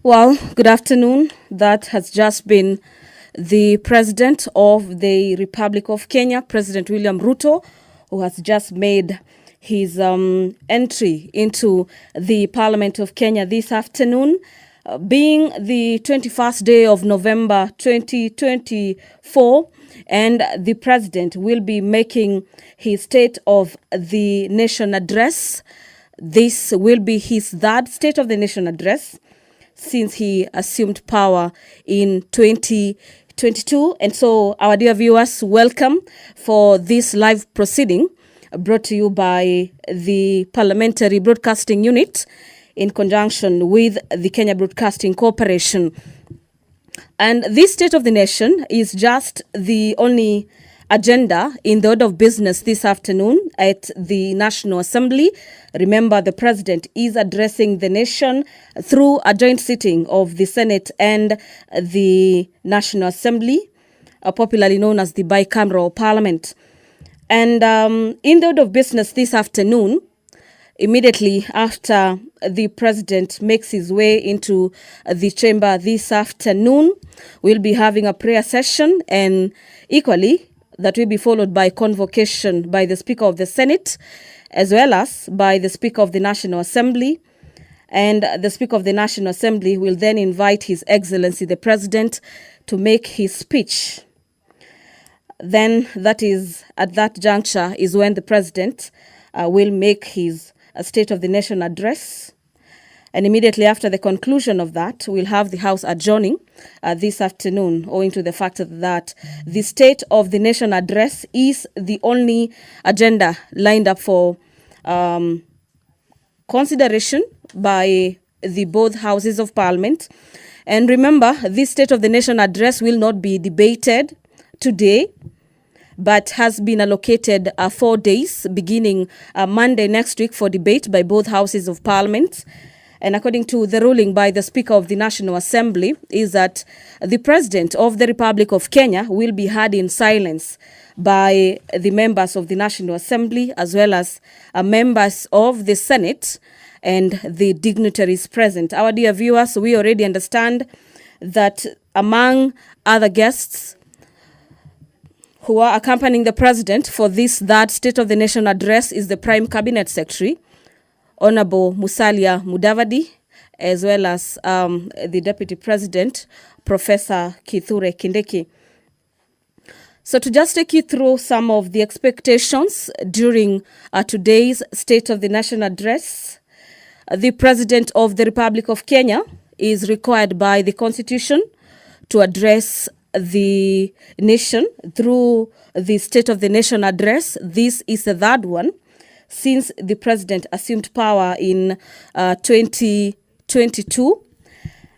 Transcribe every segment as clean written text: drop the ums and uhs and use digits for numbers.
Well, good afternoon. That has just been the President of the Republic of Kenya, President William Ruto, who has just made his entry into the Parliament of Kenya this afternoon, being the 21st day of November 2024. And the President will be making his State of the Nation address. This will be his third State of the Nation address since he assumed power in 2022. And so, our dear viewers, welcome for this live proceeding brought to you by the Parliamentary Broadcasting Unit in conjunction with the Kenya Broadcasting Corporation. And this State of the Nation is just the only agenda in the order of business this afternoon at the National Assembly. Remember, the President is addressing the nation through a joint sitting of the Senate and the National Assembly, popularly known as the bicameral parliament. And in the order of business this afternoon, immediately after the President makes his way into the chamber this afternoon, we'll be having a prayer session, and equally that will be followed by convocation by the Speaker of the Senate, as well as by the Speaker of the National Assembly. And the Speaker of the National Assembly will then invite His Excellency the President to make his speech. Then that is, at that juncture, is when the President will make his State of the Nation address. And immediately after the conclusion of that, we'll have the House adjourning this afternoon, owing to the fact that the State of the Nation address is the only agenda lined up for consideration by the both houses of Parliament. And remember, this State of the Nation address will not be debated today, but has been allocated 4 days, beginning Monday next week, for debate by both houses of Parliament. And according to the ruling by the Speaker of the National Assembly, is that the President of the Republic of Kenya will be heard in silence by the members of the National Assembly, as well as members of the Senate and the dignitaries present. Our dear viewers, we already understand that among other guests who are accompanying the President for this third State of the Nation address is the Prime Cabinet Secretary, Honorable Musalia Mudavadi, as well as the Deputy President, Professor Kithure Kindiki. So to just take you through some of the expectations during today's State of the Nation address, the President of the Republic of Kenya is required by the Constitution to address the nation through the State of the Nation address. This is the third one since the President assumed power in 2022.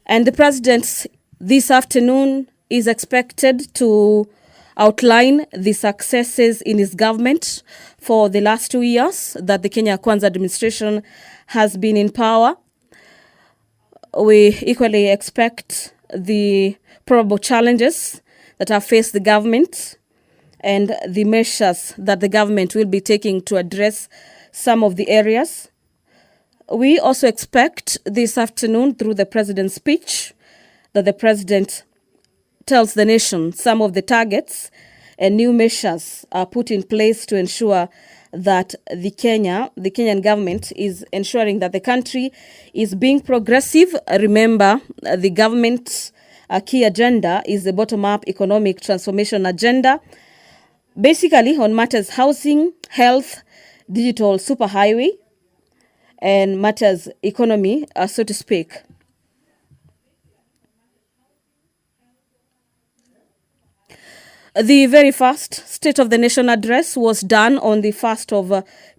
And the President this afternoon is expected to outline the successes in his government for the last 2 years that the Kenya Kwanza administration has been in power. We equally expect the probable challenges that have faced the government and the measures that the government will be taking to address some of the areas. We also expect this afternoon, through the President's speech, that the President tells the nation some of the targets and new measures are put in place to ensure that the Kenyan government is ensuring that the country is being progressive. Remember, the government's key agenda is the bottom-up economic transformation agenda, basically on matters housing, health, digital superhighway, and matters economy, so to speak. The very first State of the Nation address was done on the 1st of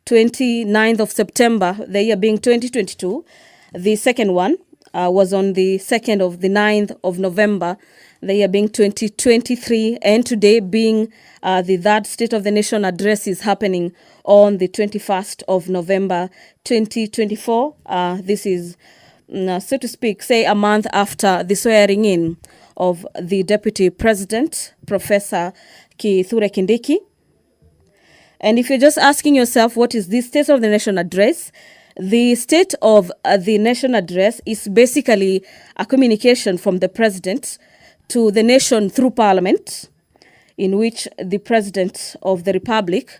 29th of September, the year being 2022. The second one was on the 2nd of the 9th of November, the year being 2023, and today being the third State of the Nation address is happening on the 21st of November 2024. This is, so to speak, say a month after the swearing in of the Deputy President, Professor Kithure Kindiki. And if you're just asking yourself, what is this State of the Nation address? The State of the Nation address is basically a communication from the president to the nation through parliament, in which the president of the republic,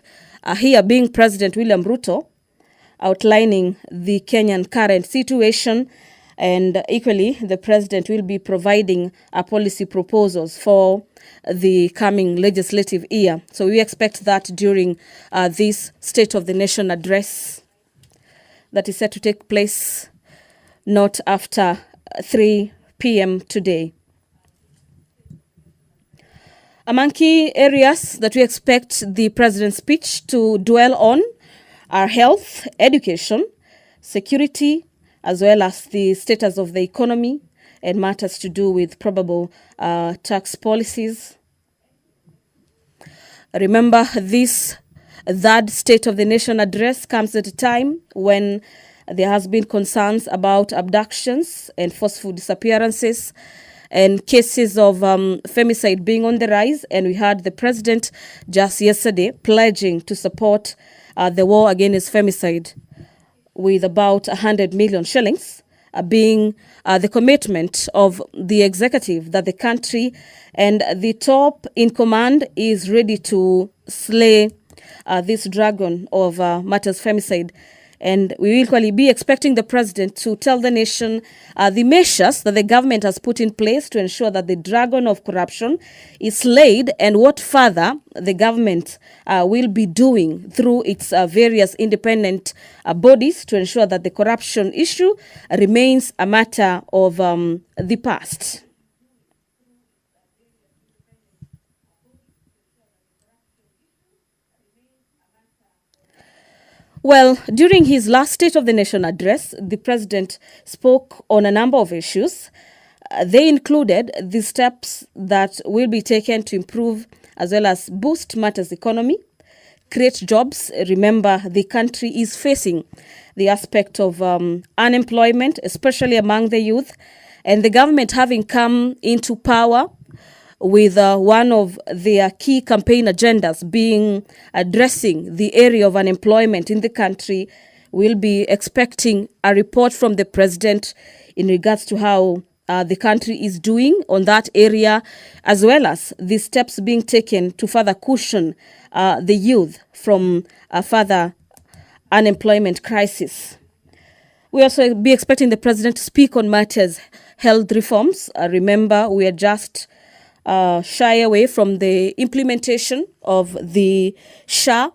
here being President William Ruto, outlining the Kenyan current situation, and equally the president will be providing policy proposals for the coming legislative year. So we expect that during this State of the Nation address that is set to take place not after 3 p.m. today. Among key areas that we expect the president's speech to dwell on are health, education, security, as well as the status of the economy and matters to do with probable tax policies. Remember, this third State of the Nation address comes at a time when there has been concerns about abductions and forceful disappearances and cases of femicide being on the rise. And we heard the president just yesterday pledging to support the war against femicide with about 100 million shillings being the commitment of the executive that the country and the top in command is ready to slay this dragon of matters femicide. And we will equally be expecting the president to tell the nation the measures that the government has put in place to ensure that the dragon of corruption is slayed, and what further the government will be doing through its various independent bodies to ensure that the corruption issue remains a matter of the past. Well, during his last State of the Nation address, the president spoke on a number of issues. They included the steps that will be taken to improve as well as boost matters economy, create jobs. Remember, the country is facing the aspect of unemployment, especially among the youth, and the government having come into power with one of their key campaign agendas being addressing the area of unemployment in the country. We'll be expecting a report from the president in regards to how the country is doing on that area, as well as the steps being taken to further cushion the youth from a further unemployment crisis. We also be expecting the president to speak on matters health reforms. Remember, we are just shy away from the implementation of the SHA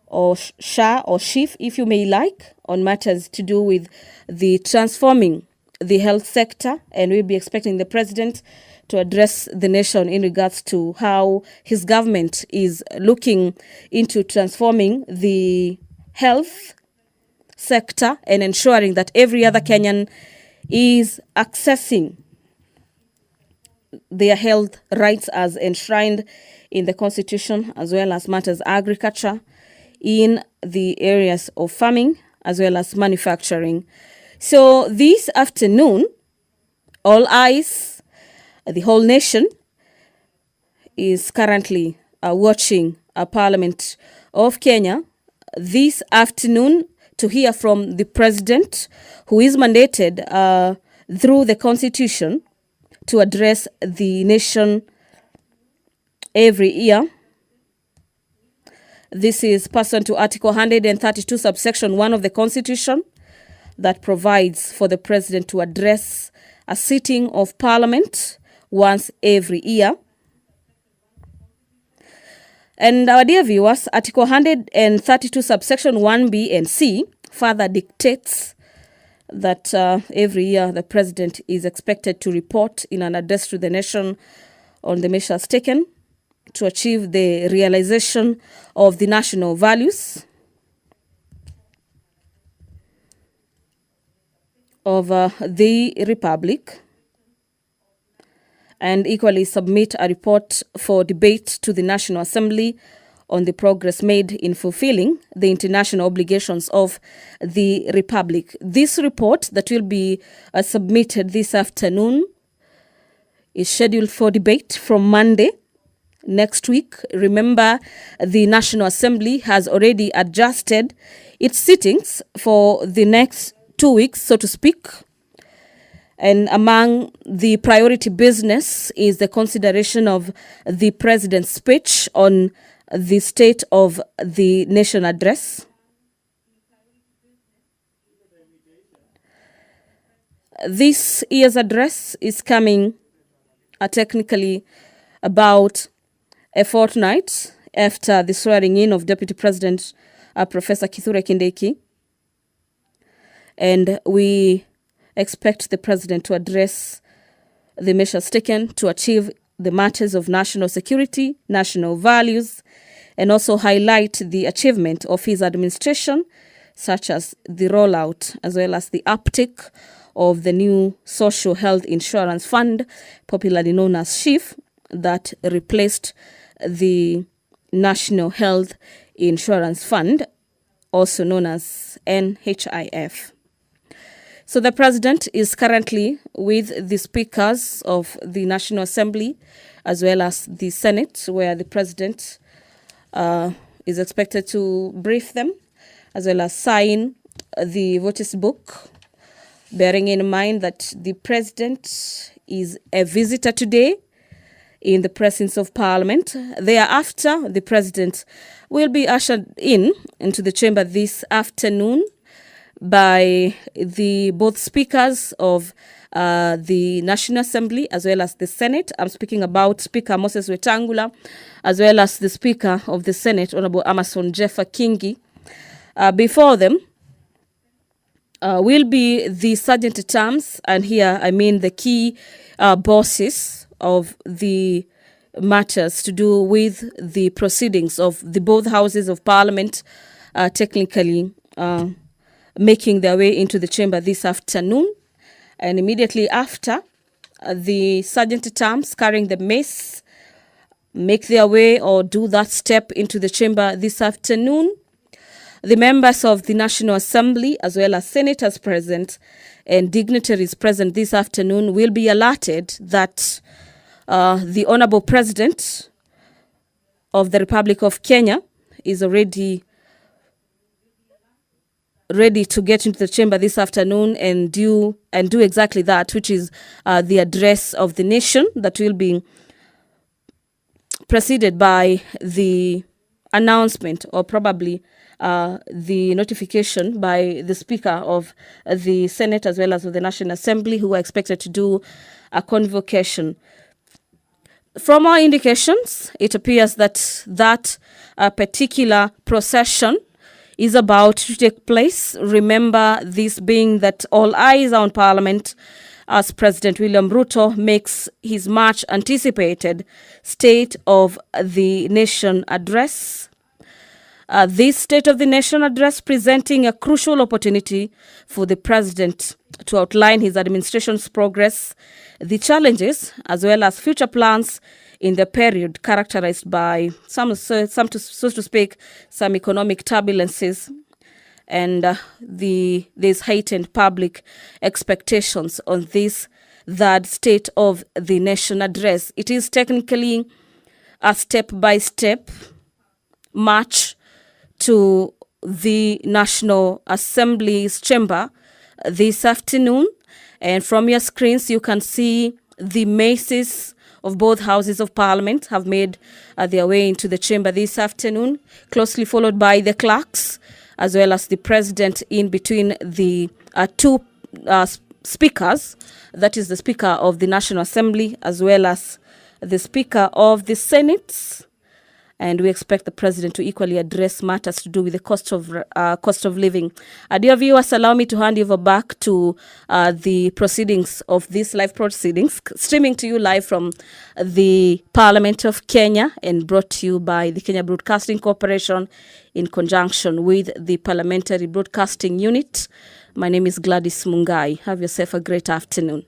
or SHIF, if you may like, on matters to do with the transforming the health sector. And we'll be expecting the president to address the nation in regards to how his government is looking into transforming the health sector and ensuring that every other Kenyan is accessing their health rights as enshrined in the Constitution, as well as matters agriculture in the areas of farming, as well as manufacturing. So this afternoon, all eyes, the whole nation is currently watching Parliament of Kenya this afternoon to hear from the president, who is mandated through the Constitution to address the nation every year. This is pursuant to Article 132, subsection 1 of the Constitution, that provides for the president to address a sitting of Parliament once every year. And our dear viewers, Article 132, subsection 1B and C further dictates that every year the president is expected to report in an address to the nation on the measures taken to achieve the realization of the national values of the Republic, and equally submit a report for debate to the National Assembly on the progress made in fulfilling the international obligations of the Republic. This report that will be submitted this afternoon is scheduled for debate from Monday next week. Remember, the National Assembly has already adjusted its sittings for the next 2 weeks, so to speak. And among the priority business is the consideration of the president's speech on the State of the Nation address. This year's address is coming technically about a fortnight after the swearing in of Deputy President Professor Kithure Kindiki. And we expect the president to address the measures taken to achieve the matters of national security, national values, and also highlight the achievement of his administration, such as the rollout as well as the uptake of the new Social Health Insurance Fund, popularly known as SHIF, that replaced the National Health Insurance Fund, also known as NHIF. So the president is currently with the speakers of the National Assembly as well as the Senate, where the president is expected to brief them as well as sign the voters' book, bearing in mind that the president is a visitor today in the presence of Parliament. Thereafter, the president will be ushered into the chamber this afternoon by the both speakers of the National Assembly as well as the Senate. I'm speaking about Speaker Moses Wetangula as well as the Speaker of the Senate, Honorable Amason Jeffer Kingi. Before them will be the sergeant at arms, and here I mean the key bosses of the matters to do with the proceedings of the both houses of Parliament, technically making their way into the chamber this afternoon. And immediately after, the sergeant at arms carrying the mace make their way or do that step into the chamber this afternoon. The members of the National Assembly as well as senators present and dignitaries present this afternoon will be alerted that the Honorable President of the Republic of Kenya is already ready to get into the chamber this afternoon and do exactly that, which is the address of the nation that will be preceded by the announcement or probably the notification by the Speaker of the Senate as well as of the National Assembly, who are expected to do a convocation. From our indications, it appears that particular procession is about to take place. Remember, this being that all eyes are on Parliament as President William Ruto makes his much anticipated State of the Nation address. This State of the Nation address presenting a crucial opportunity for the president to outline his administration's progress, the challenges, as well as future plans in the period characterized by some to speak, some economic turbulences, and there's heightened public expectations on this third State of the Nation address. It is technically a step-by-step march to the National Assembly's chamber this afternoon. And from your screens, you can see the maces of both houses of Parliament have made their way into the chamber this afternoon, closely followed by the clerks, as well as the president in between the two speakers, that is the Speaker of the National Assembly, as well as the Speaker of the Senate. And we expect the president to equally address matters to do with the cost of living. Dear viewers, allow me to hand you over back to the proceedings of these live proceedings, streaming to you live from the Parliament of Kenya and brought to you by the Kenya Broadcasting Corporation in conjunction with the Parliamentary Broadcasting Unit. My name is Gladys Mungai. Have yourself a great afternoon.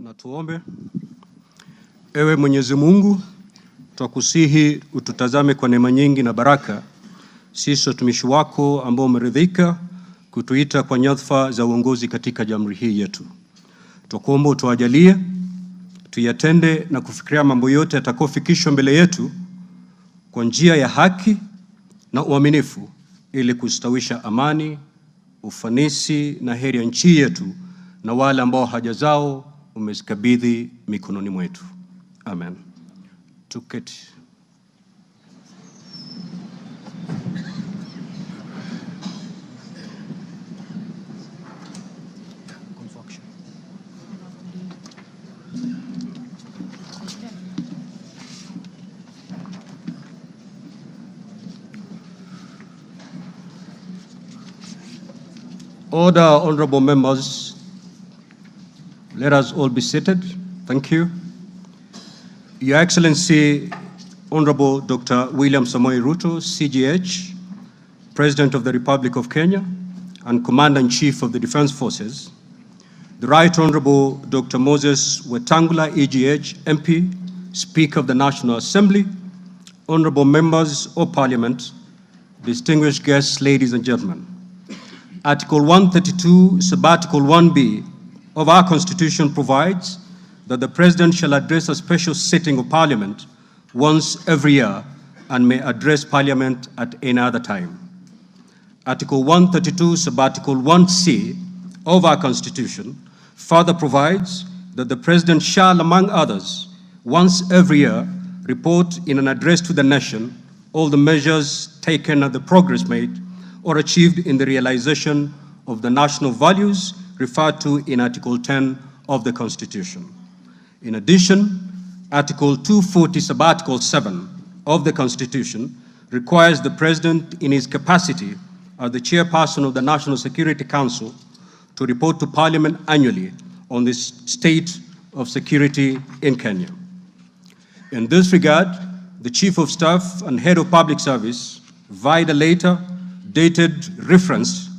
Na tuombe. Ewe Mwenyezi Mungu, twakusihi ututazame kwa neema nyingi na baraka, sisi watumishi wako ambao umeridhika kutuita kwa nyadhifa za uongozi katika jamhuri hii yetu. Twakuomba utuajalie tuyatende na kufikiria mambo yote yatakayofikishwa mbele yetu kwa njia ya haki na uaminifu, ili kustawisha amani, ufanisi na heri ya nchi yetu na wale ambao haja zao umezikabidhi mikononi mwetu. Amen. Tuketi. Order, honorable members. Let us all be seated. Thank you. Your Excellency, Honorable Dr. William Samoei Ruto, CGH, President of the Republic of Kenya and Commander-in-Chief of the Defense Forces, the Right Honorable Dr. Moses Wetangula, EGH, MP, Speaker of the National Assembly, honorable members of Parliament, distinguished guests, ladies and gentlemen. Article 132, Subarticle 1B of our Constitution provides that the President shall address a special sitting of Parliament once every year and may address Parliament at any other time. Article 132, Subarticle 1C of our Constitution further provides that the President shall, among others, once every year, report in an address to the nation all the measures taken and the progress made or achieved in the realization of the national values referred to in Article 10 of the Constitution. In addition, Article 240, Subarticle 7 of the Constitution requires the President in his capacity as the chairperson of the National Security Council to report to Parliament annually on the state of security in Kenya. In this regard, the Chief of Staff and Head of Public Service, via the letter dated reference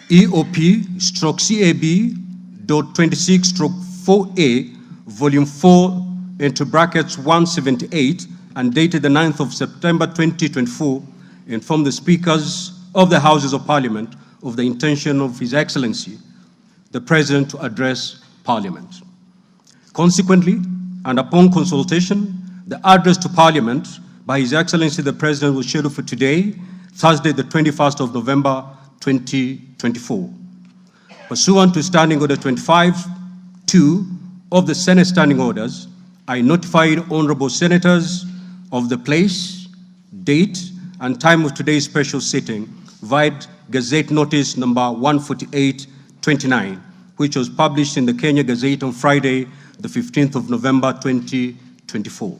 EOP/CAB.26/4A, Volume 4, into brackets 178, and dated the 9th of September 2024, informed the Speakers of the Houses of Parliament of the intention of His Excellency, the President, to address Parliament. Consequently, and upon consultation, the address to Parliament by His Excellency the President was scheduled for today, Thursday, the 21st of November, 2024. Pursuant to Standing Order 25-2 of the Senate Standing Orders, I notified honorable senators of the place, date, and time of today's special sitting via Gazette Notice number 148/29, which was published in the Kenya Gazette on Friday, the 15th of November, 2024.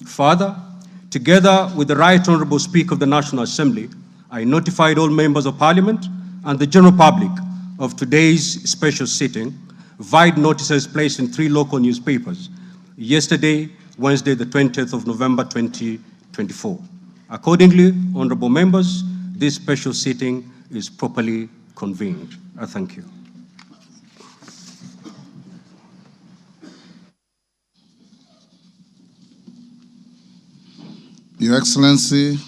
Further, together with the Right Honorable Speaker of the National Assembly, I notified all members of Parliament and the general public of today's special sitting via notices placed in 3 local newspapers yesterday, Wednesday, the 20th of November, 2024. Accordingly, honorable members, this special sitting is properly convened. I thank you. Your Excellency,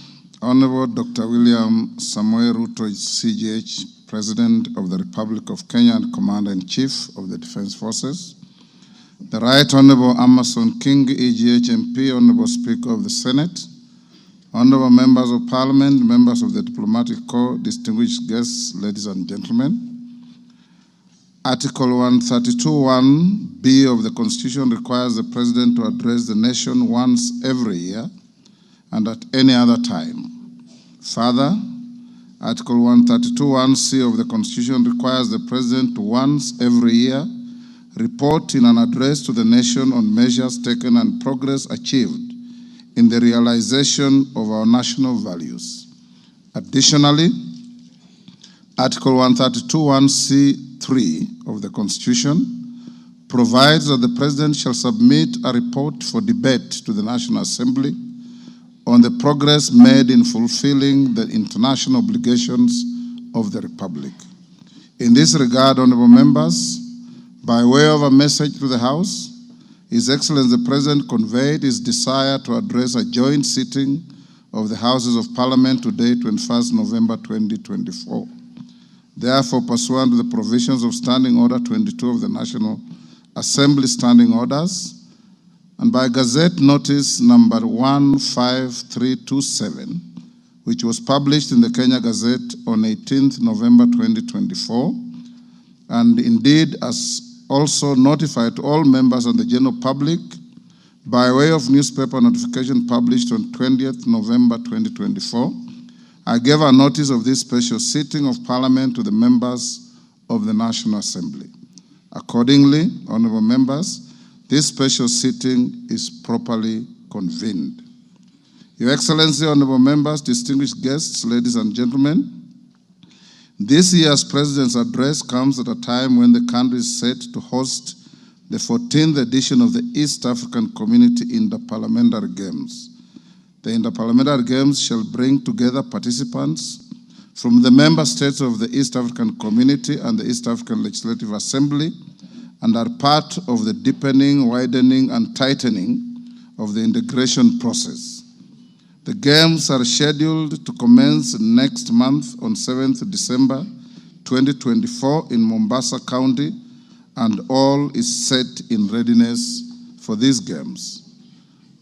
Honorable Dr. William Samoei Ruto, CGH, President of the Republic of Kenya and Commander-in-Chief of the Defense Forces, the Right Honorable Amason King, EGH MP, Honorable Speaker of the Senate, Honorable Members of Parliament, members of the Diplomatic Corps, distinguished guests, ladies and gentlemen. Article 132(1)(b) of the Constitution requires the President to address the nation once every year and at any other time. Further, Article 132(1)(c) of the Constitution requires the President to once every year report in an address to the nation on measures taken and progress achieved in the realization of our national values. Additionally, Article 132(1)(c)(3) of the Constitution provides that the President shall submit a report for debate to the National Assembly on the progress made in fulfilling the international obligations of the Republic. In this regard, honorable members, By way of a message to the House, His Excellency the President conveyed his desire to address a joint sitting of the Houses of Parliament today, 21st November 2024. Therefore, pursuant to the provisions of Standing Order 22 of the National Assembly Standing Orders, and by Gazette Notice number 15327, which was published in the Kenya Gazette on 18th November 2024, and indeed as also notified to all members and the general public by way of newspaper notification published on 20th November 2024, I gave a notice of this special sitting of Parliament to the members of the National Assembly. Accordingly, honorable members, this special sitting is properly convened. Your Excellency, honorable members, distinguished guests, ladies and gentlemen, this year's President's address comes at a time when the country is set to host the 14th edition of the East African Community Interparliamentary Games. The Interparliamentary Games shall bring together participants from the member states of the East African Community and the East African Legislative Assembly, and are part of the deepening, widening, and tightening of the integration process. The Games are scheduled to commence next month on 7th December 2024 in Mombasa County, and all is set in readiness for these Games.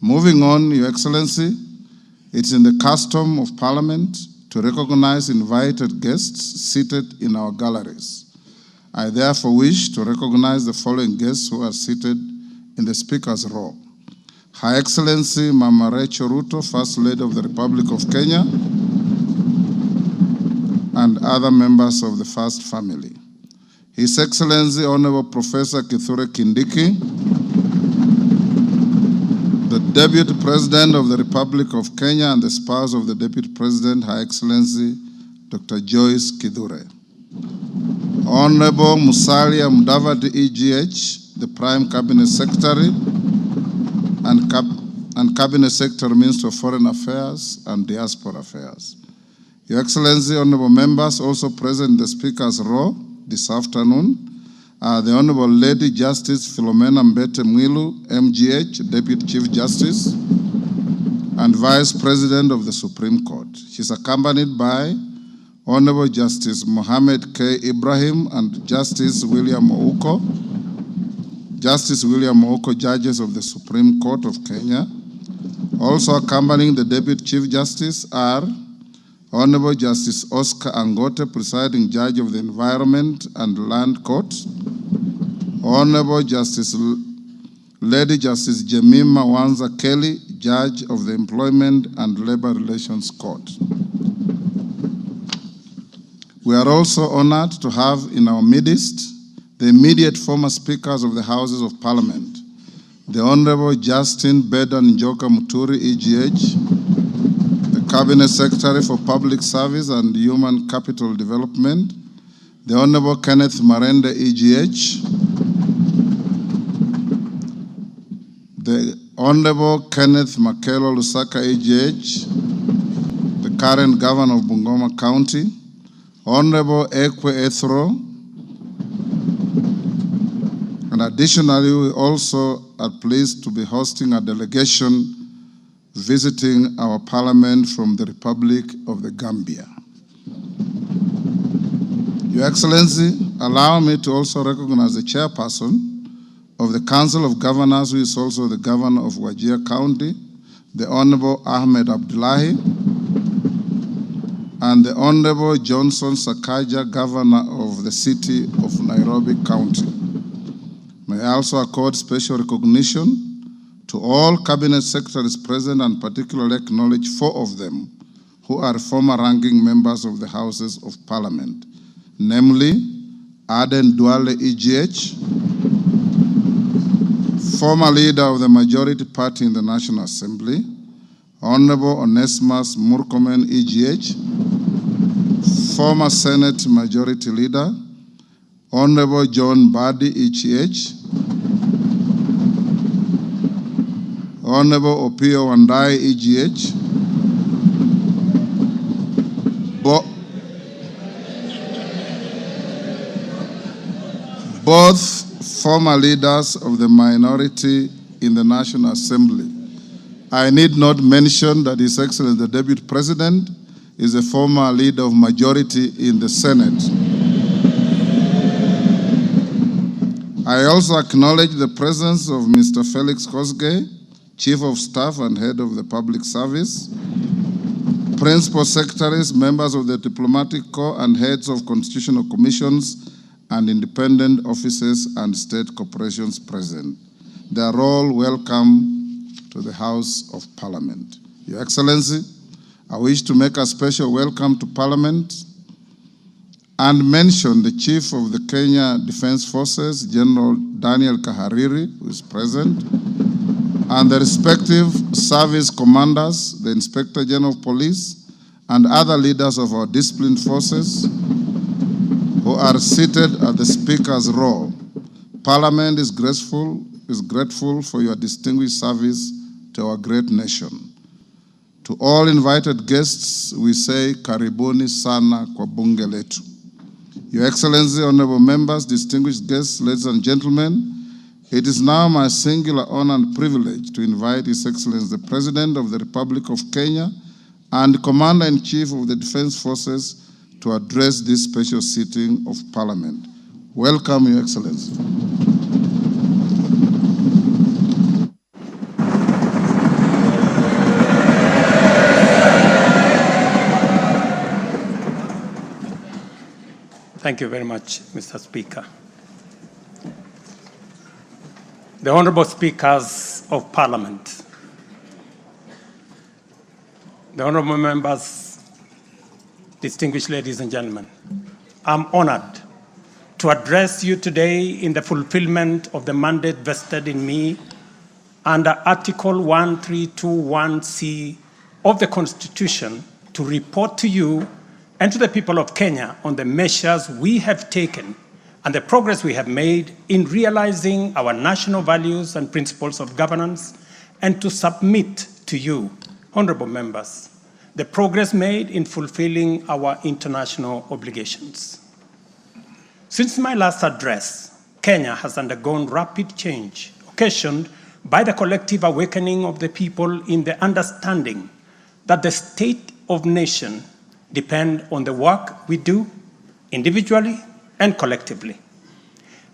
Moving on, Your Excellency, it's in the custom of Parliament to recognize invited guests seated in our galleries. I therefore wish to recognize the following guests who are seated in the Speaker's row. Her Excellency Mama Rachel Ruto, First Lady of the Republic of Kenya, and other members of the First Family. His Excellency Honorable Professor Kithure Kindiki, the Deputy President of the Republic of Kenya and the spouse of the Deputy President, Her Excellency Dr. Joyce Kithure. Honorable Musalia Mudavadi EGH, the Prime Cabinet Secretary and Cabinet Secretary, Minister of Foreign Affairs and Diaspora Affairs. Your Excellency, honorable members, also present in the Speaker's row this afternoon are the Honorable Lady Justice Philomena Mbete Mwilu, MGH, Deputy Chief Justice and Vice President of the Supreme Court. She's accompanied by Honorable Justice Mohammed K. Ibrahim and Justice William Ouko, judges of the Supreme Court of Kenya. Also accompanying the Deputy Chief Justice are Honorable Justice Oscar Angote, presiding judge of the Environment and Land Court, Honorable Lady Justice Jemima Wanza Kelly, judge of the Employment and Labor Relations Court. We are also honored to have in our midst the immediate former speakers of the Houses of Parliament, the Honorable Justin Bedan Njoka Muturi, EGH, the Cabinet Secretary for Public Service and Human Capital Development, the Honorable Kenneth Marende, EGH, the Honorable Kenneth Makelo Lusaka, EGH, the current Governor of Bungoma County, Honorable Ekwe Ethro, and additionally, we also are pleased to be hosting a delegation visiting our Parliament from the Republic of the Gambia. Your Excellency, allow me to also recognize the chairperson of the Council of Governors, who is also the Governor of Wajir County, the Honorable Ahmed Abdullahi, and the Honorable Johnson Sakaja, Governor of the City of Nairobi County. May I also accord special recognition to all Cabinet Secretaries present and particularly acknowledge 4 of them who are former ranking members of the Houses of Parliament, namely Aden Duale, EGH, former leader of the majority party in the National Assembly, Honorable Onesimus Murkomen, EGH, former Senate Majority Leader, Honorable John Badi, EGH, Honorable Opio Wandai, EGH, both former leaders of the minority in the National Assembly. I need not mention that His Excellency the Deputy President is a former leader of majority in the Senate. I also acknowledge the presence of Mr. Felix Kosgei, Chief of Staff and Head of the Public Service, Principal Secretaries, members of the Diplomatic Corps, and heads of constitutional commissions and independent offices and state corporations present. They are all welcome to the House of Parliament. Your Excellency, I wish to make a special welcome to Parliament and mention the Chief of the Kenya Defense Forces, General Daniel Kahariri, who is present, and the respective service commanders, the Inspector General of Police, and other leaders of our disciplined forces who are seated at the Speaker's row. Parliament is grateful for your distinguished service to our great nation. To all invited guests, we say, Karibuni sana kwa bunge letu. Your Excellency, honorable members, distinguished guests, ladies and gentlemen, it is now my singular honor and privilege to invite His Excellency the President of the Republic of Kenya and Commander-in-Chief of the Defense Forces to address this special sitting of Parliament. Welcome, Your Excellency. Thank you very much, Mr. Speaker. The Honorable Speakers of Parliament, the Honorable Members, distinguished ladies and gentlemen, I'm honored to address you today in the fulfillment of the mandate vested in me under Article 1321C of the Constitution to report to you and to the people of Kenya on the measures we have taken and the progress we have made in realizing our national values and principles of governance, and to submit to you, honorable members, the progress made in fulfilling our international obligations. Since my last address, Kenya has undergone rapid change, occasioned by the collective awakening of the people in the understanding that the state of nation depends on the work we do individually and collectively.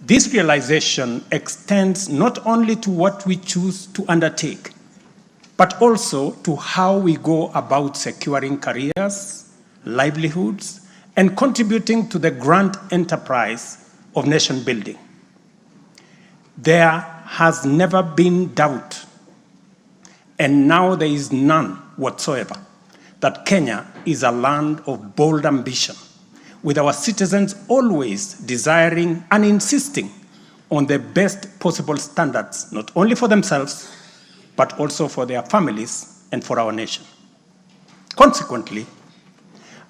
This realization extends not only to what we choose to undertake, but also to how we go about securing careers, livelihoods, and contributing to the grand enterprise of nation building. There has never been doubt, and now there is none whatsoever, that Kenya is a land of bold ambition, with our citizens always desiring and insisting on the best possible standards, not only for themselves, but also for their families and for our nation. Consequently,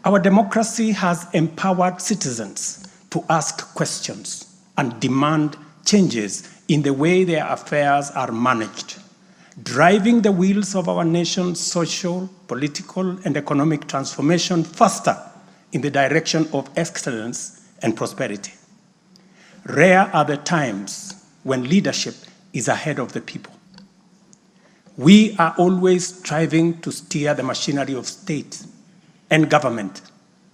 our democracy has empowered citizens to ask questions and demand changes in the way their affairs are managed, driving the wheels of our nation's social, political, and economic transformation faster in the direction of excellence and prosperity. Rare are the times when leadership is ahead of the people. We are always striving to steer the machinery of state and government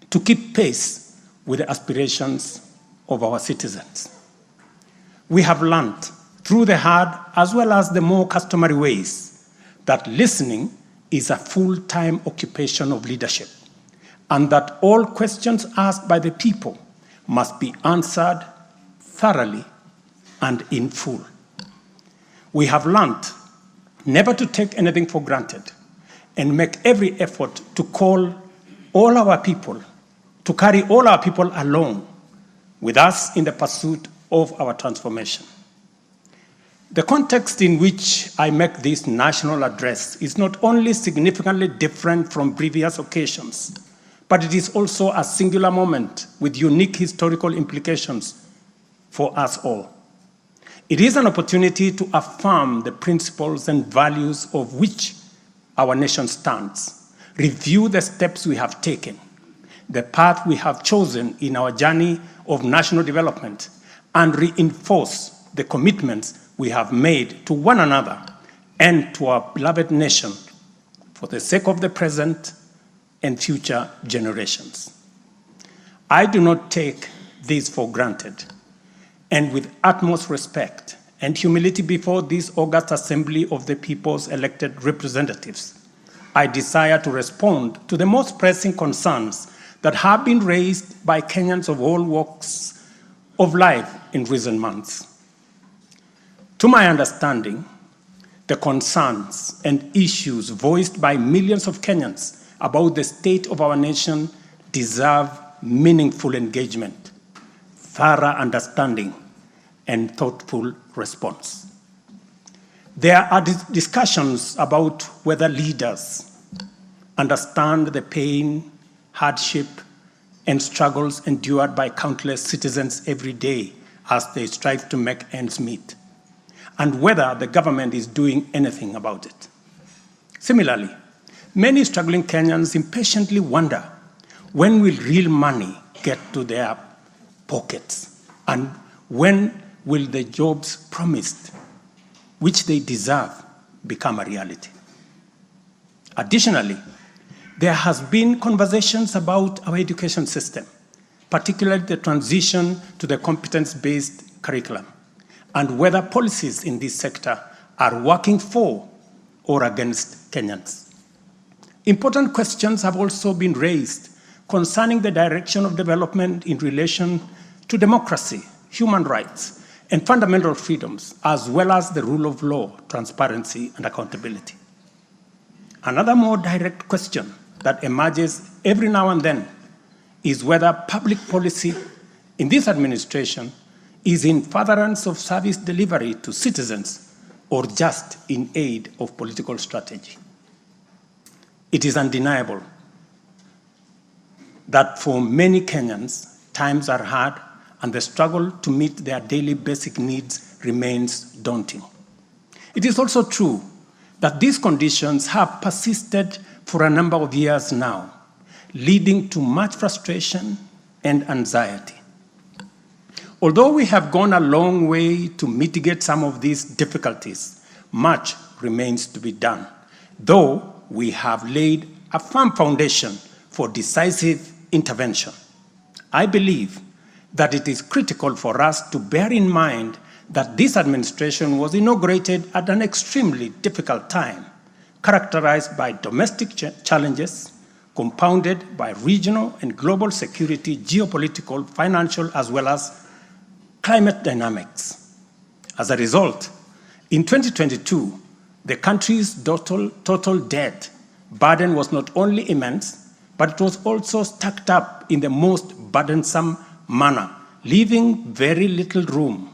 to keep pace with the aspirations of our citizens. We have learned through the hard as well as the more customary ways that listening is a full-time occupation of leadership, and that all questions asked by the people must be answered thoroughly and in full. We have learned never to take anything for granted and make every effort to call all our people, to carry all our people along with us in the pursuit of our transformation. The context in which I make this national address is not only significantly different from previous occasions, but it is also a singular moment with unique historical implications for us all. It is an opportunity to affirm the principles and values of which our nation stands, review the steps we have taken, the path we have chosen in our journey of national development, and reinforce the commitments we have made to one another and to our beloved nation for the sake of the present and future generations. I do not take this for granted, and with utmost respect and humility before this august assembly of the people's elected representatives, I desire to respond to the most pressing concerns that have been raised by Kenyans of all walks of life in recent months. To my understanding, the concerns and issues voiced by millions of Kenyans about the state of our nation deserve meaningful engagement, thorough understanding, and thoughtful response. There are discussions about whether leaders understand the pain, hardship, and struggles endured by countless citizens every day as they strive to make ends meet, and whether the government is doing anything about it. Similarly, many struggling Kenyans impatiently wonder, when will real money get to their pockets? And when will the jobs promised, which they deserve, become a reality? Additionally, there has been conversations about our education system, particularly the transition to the competence-based curriculum, and whether policies in this sector are working for or against Kenyans. Important questions have also been raised concerning the direction of development in relation to democracy, human rights, and fundamental freedoms, as well as the rule of law, transparency, and accountability. Another more direct question that emerges every now and then is whether public policy in this administration is in furtherance of service delivery to citizens or just in aid of political strategy. It is undeniable that for many Kenyans, times are hard and the struggle to meet their daily basic needs remains daunting. It is also true that these conditions have persisted for a number of years now, leading to much frustration and anxiety. Although we have gone a long way to mitigate some of these difficulties, much remains to be done, though we have laid a firm foundation for decisive intervention. I believe that it is critical for us to bear in mind that this administration was inaugurated at an extremely difficult time, characterized by domestic challenges, compounded by regional and global security, geopolitical, financial, as well as climate dynamics. As a result, in 2022, the country's total debt burden was not only immense, but it was also stacked up in the most burdensome manner, leaving very little room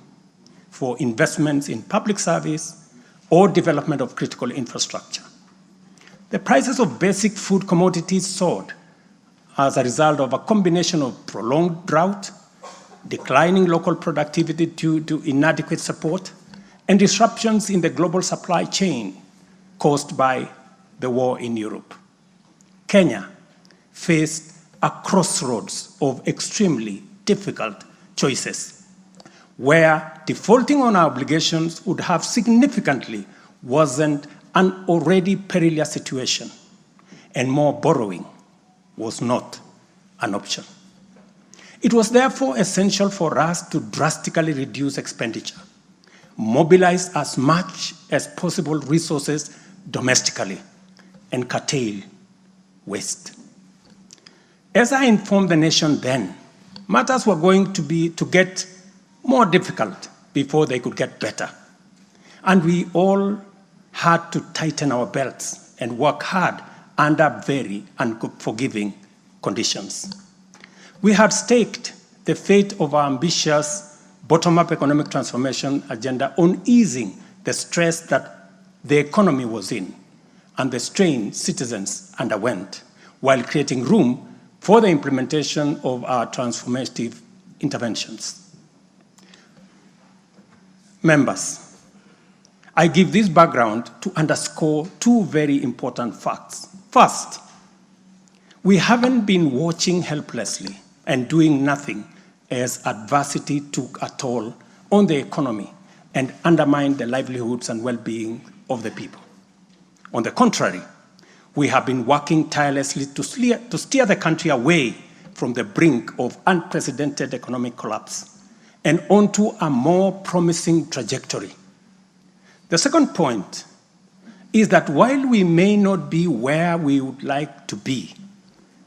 for investments in public service or development of critical infrastructure. The prices of basic food commodities soared as a result of a combination of prolonged drought, declining local productivity due to inadequate support, and disruptions in the global supply chain caused by the war in Europe. Kenya faced a crossroads of extremely difficult choices, where defaulting on our obligations would have significantly worsened an already perilous situation, and more borrowing was not an option. It was therefore essential for us to drastically reduce expenditure, mobilize as much as possible resources domestically, and curtail waste. As I informed the nation then, matters were going to get more difficult before they could get better. And we all had to tighten our belts and work hard under very unforgiving conditions. We had staked the fate of our ambitious bottom-up economic transformation agenda on easing the stress that the economy was in and the strain citizens underwent, while creating room for the implementation of our transformative interventions. Members, I give this background to underscore two very important facts. First, we haven't been watching helplessly and doing nothing as adversity took a toll on the economy and undermine the livelihoods and well-being of the people. On the contrary, we have been working tirelessly to steer the country away from the brink of unprecedented economic collapse and onto a more promising trajectory. The second point is that while we may not be where we would like to be,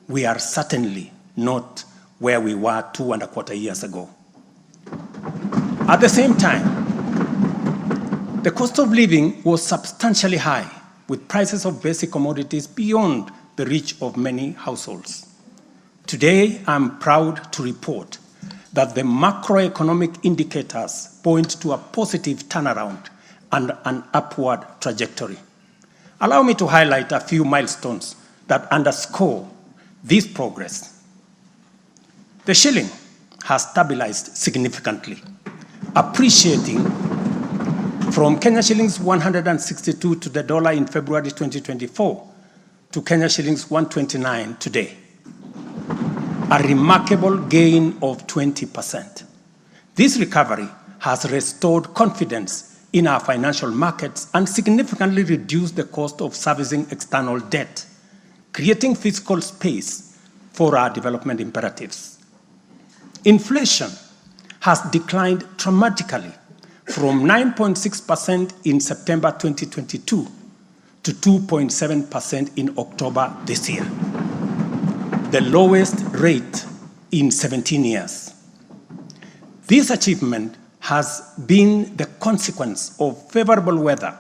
we are certainly not where we were 2.25 years ago. At the same time, the cost of living was substantially high, with prices of basic commodities beyond the reach of many households. Today, I'm proud to report that the macroeconomic indicators point to a positive turnaround and an upward trajectory. Allow me to highlight a few milestones that underscore this progress. The shilling has stabilized significantly, appreciating from Kenya shillings 162 to the dollar in February 2024 to Kenya shillings 129 today, a remarkable gain of 20%. This recovery has restored confidence in our financial markets and significantly reduced the cost of servicing external debt, creating fiscal space for our development imperatives. Inflation has declined dramatically from 9.6% in September 2022 to 2.7% in October this year, the lowest rate in 17 years. This achievement has been the consequence of favorable weather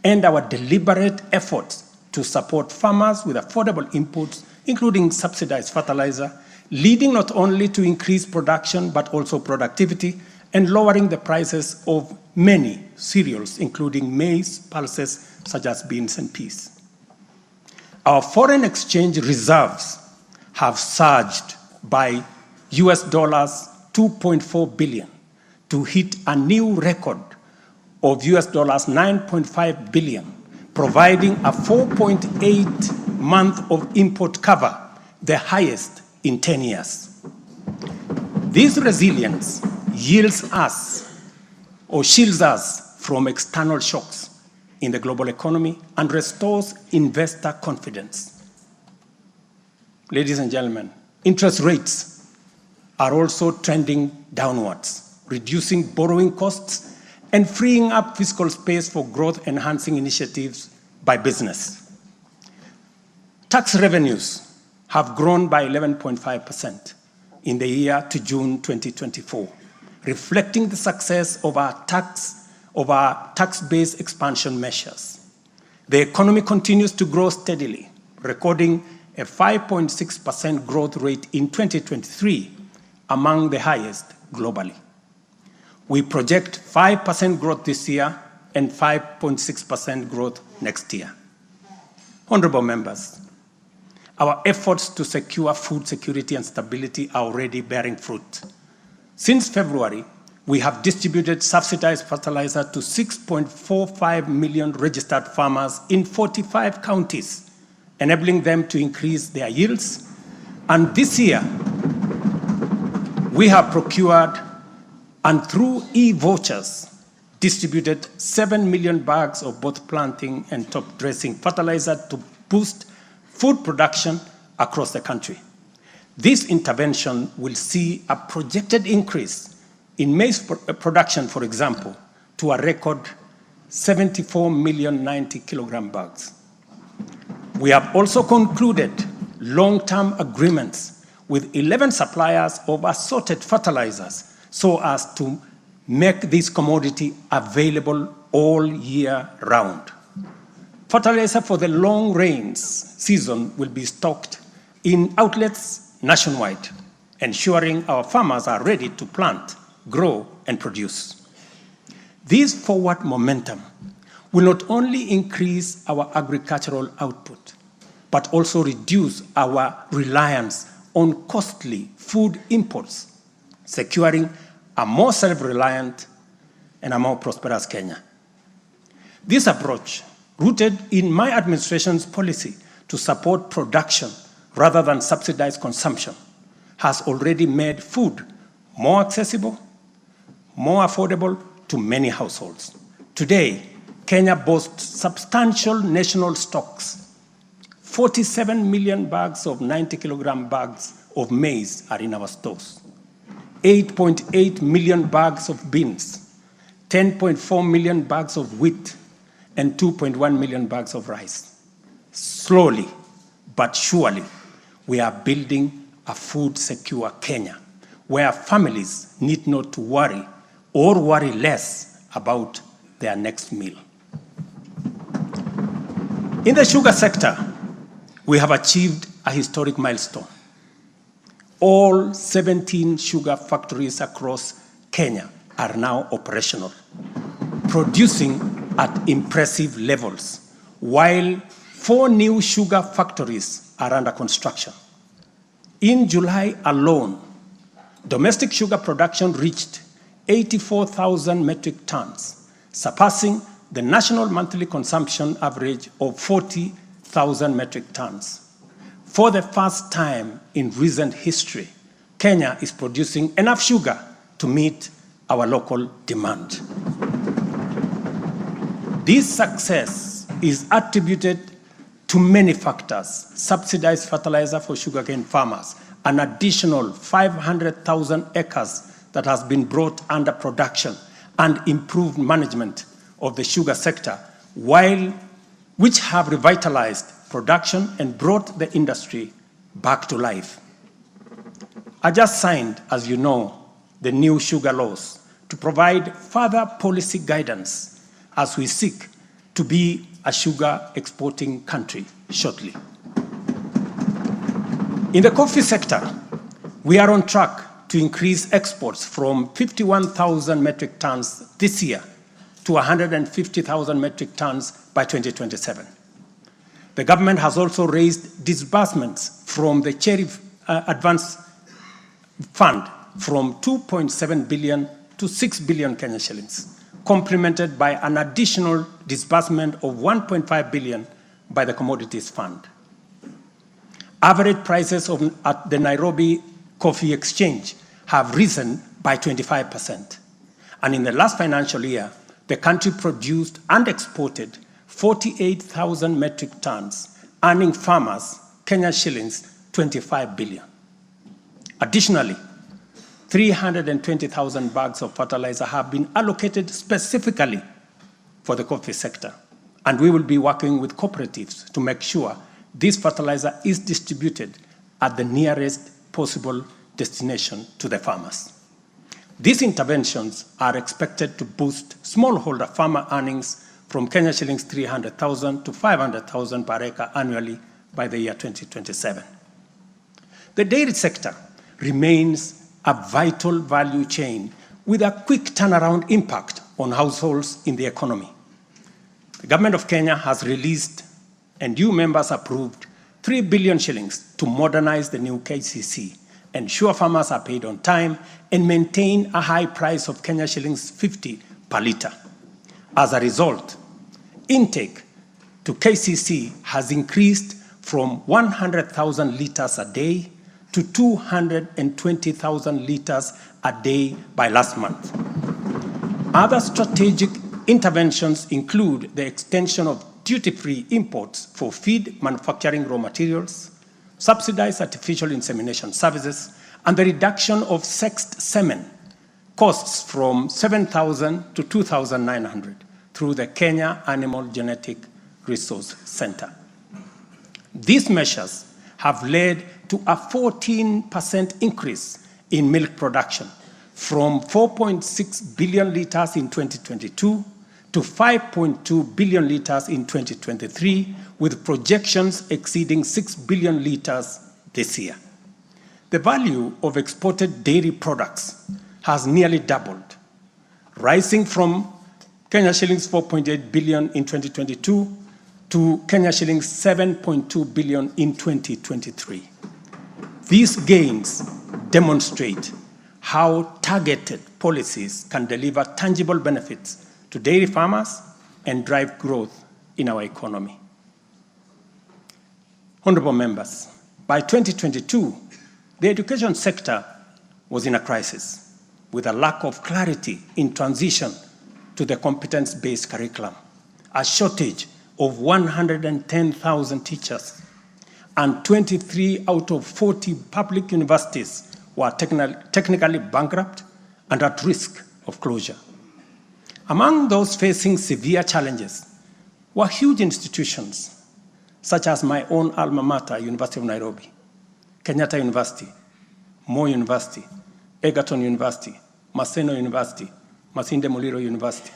and our deliberate efforts to support farmers with affordable inputs, including subsidized fertilizer, leading not only to increased production but also productivity and lowering the prices of many cereals, including maize, pulses such as beans and peas. Our foreign exchange reserves have surged by US dollars 2.4 billion to hit a new record of US dollars 9.5 billion, providing a 4.8 month of import cover, the highest in 10 years. This resilience yields us or shields us from external shocks in the global economy and restores investor confidence. Ladies and gentlemen, interest rates are also trending downwards, reducing borrowing costs and freeing up fiscal space for growth-enhancing initiatives by business. Tax revenues have grown by 11.5% in the year to June 2024, reflecting the success of our tax-based expansion measures. The economy continues to grow steadily, recording a 5.6% growth rate in 2023, among the highest globally. We project 5% growth this year and 5.6% growth next year. Honorable members, our efforts to secure food security and stability are already bearing fruit. Since February, we have distributed subsidized fertilizer to 6.45 million registered farmers in 45 counties, enabling them to increase their yields. And this year, we have procured and through e-vouchers distributed 7 million bags of both planting and top dressing fertilizer to boost food production across the country. This intervention will see a projected increase in maize production, for example, to a record 74 million 90 kilogram bags. We have also concluded long-term agreements with 11 suppliers of assorted fertilizers so as to make this commodity available all year round. Fertilizer for the long rains season will be stocked in outlets nationwide, ensuring our farmers are ready to plant, grow, and produce. This forward momentum will not only increase our agricultural output, but also reduce our reliance on costly food imports, securing a more self-reliant and a more prosperous Kenya. This approach, rooted in my administration's policy to support production rather than subsidize consumption, has already made food more accessible, more affordable, to many households. Today, Kenya boasts substantial national stocks. 47 million bags of 90-kilogram bags of maize are in our stores. 8.8 million bags of beans, 10.4 million bags of wheat, and 2.1 million bags of rice. Slowly but surely, we are building a food-secure Kenya, where families need not to worry or worry less about their next meal. In the sugar sector, we have achieved a historic milestone. All 17 sugar factories across Kenya are now operational, producing at impressive levels, while 4 new sugar factories are under construction. In July alone, domestic sugar production reached 84,000 metric tons, surpassing the national monthly consumption average of 40,000 metric tons. For the first time in recent history, Kenya is producing enough sugar to meet our local demand. This success is attributed to many factors: subsidized fertilizer for sugarcane farmers, an additional 500,000 acres that has been brought under production, and improved management of the sugar sector, which have revitalized production and brought the industry back to life. I just signed, as you know, the new sugar laws to provide further policy guidance as we seek to be a sugar exporting country shortly. In the coffee sector, we are on track to increase exports from 51,000 metric tons this year to 150,000 metric tons by 2027. The government has also raised disbursements from the Cherry Advance Fund from 2.7 billion to 6 billion Kenya shillings, complemented by an additional disbursement of 1.5 billion by the Commodities Fund. Average prices at the Nairobi Coffee Exchange have risen by 25%. And in the last financial year, the country produced and exported 48,000 metric tons, earning farmers Kenya shillings 25 billion. Additionally, 320,000 bags of fertilizer have been allocated specifically for the coffee sector, and we will be working with cooperatives to make sure this fertilizer is distributed at the nearest possible destination to the farmers. These interventions are expected to boost smallholder farmer earnings from Kenya shillings 300,000 to 500,000 per acre annually by the year 2027. The dairy sector remains a vital value chain with a quick turnaround impact on households in the economy. The government of Kenya has released and you members approved 3 billion shillings to modernize the new KCC, ensure farmers are paid on time, and maintain a high price of Kenya shillings 50 per litre. As a result, intake to KCC has increased from 100,000 litres a day to 220,000 litres a day by last month. Other strategic interventions include the extension of duty-free imports for feed manufacturing raw materials, subsidized artificial insemination services, and the reduction of sexed semen costs from 7,000 to 2,900 through the Kenya Animal Genetic Resource Center. These measures have led to a 14% increase in milk production from 4.6 billion litres in 2022 to 5.2 billion litres in 2023, with projections exceeding 6 billion litres this year. The value of exported dairy products has nearly doubled, rising from Kenya shillings 4.8 billion in 2022 to Kenya shillings 7.2 billion in 2023. These gains demonstrate how targeted policies can deliver tangible benefits to dairy farmers and drive growth in our economy. Honorable members, by 2022, the education sector was in a crisis with a lack of clarity in transition to the competence-based curriculum, a shortage of 110,000 teachers, and 23 out of 40 public universities were technically bankrupt and at risk of closure. Among those facing severe challenges were huge institutions, such as my own alma mater, University of Nairobi, Kenyatta University, Moi University, Egerton University, Maseno University, Masinde Muliro University.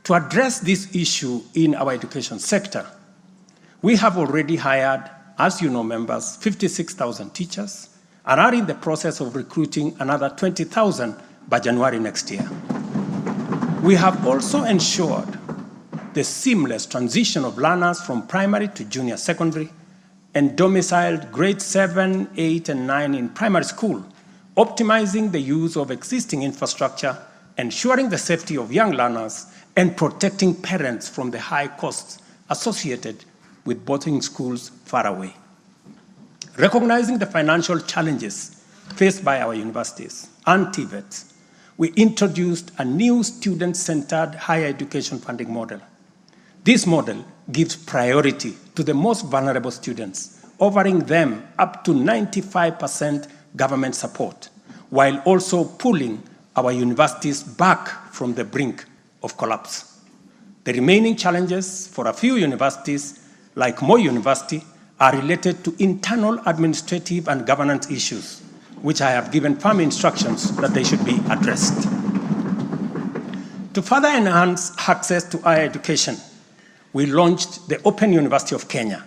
To address this issue in our education sector, we have already hired, as you know, members, 56,000 teachers and are in the process of recruiting another 20,000 by January next year. We have also ensured the seamless transition of learners from primary to junior secondary and domiciled grades 7, 8, and 9 in primary school, optimizing the use of existing infrastructure, ensuring the safety of young learners, and protecting parents from the high costs associated with boarding schools far away. Recognizing the financial challenges faced by our universities and TVETs, we introduced a new student-centered higher education funding model. This model gives priority to the most vulnerable students, offering them up to 95% government support, while also pulling our universities back from the brink of collapse. The remaining challenges for a few universities, like Moi University, are related to internal administrative and governance issues, which I have given firm instructions that they should be addressed. To further enhance access to higher education, we launched the Open University of Kenya,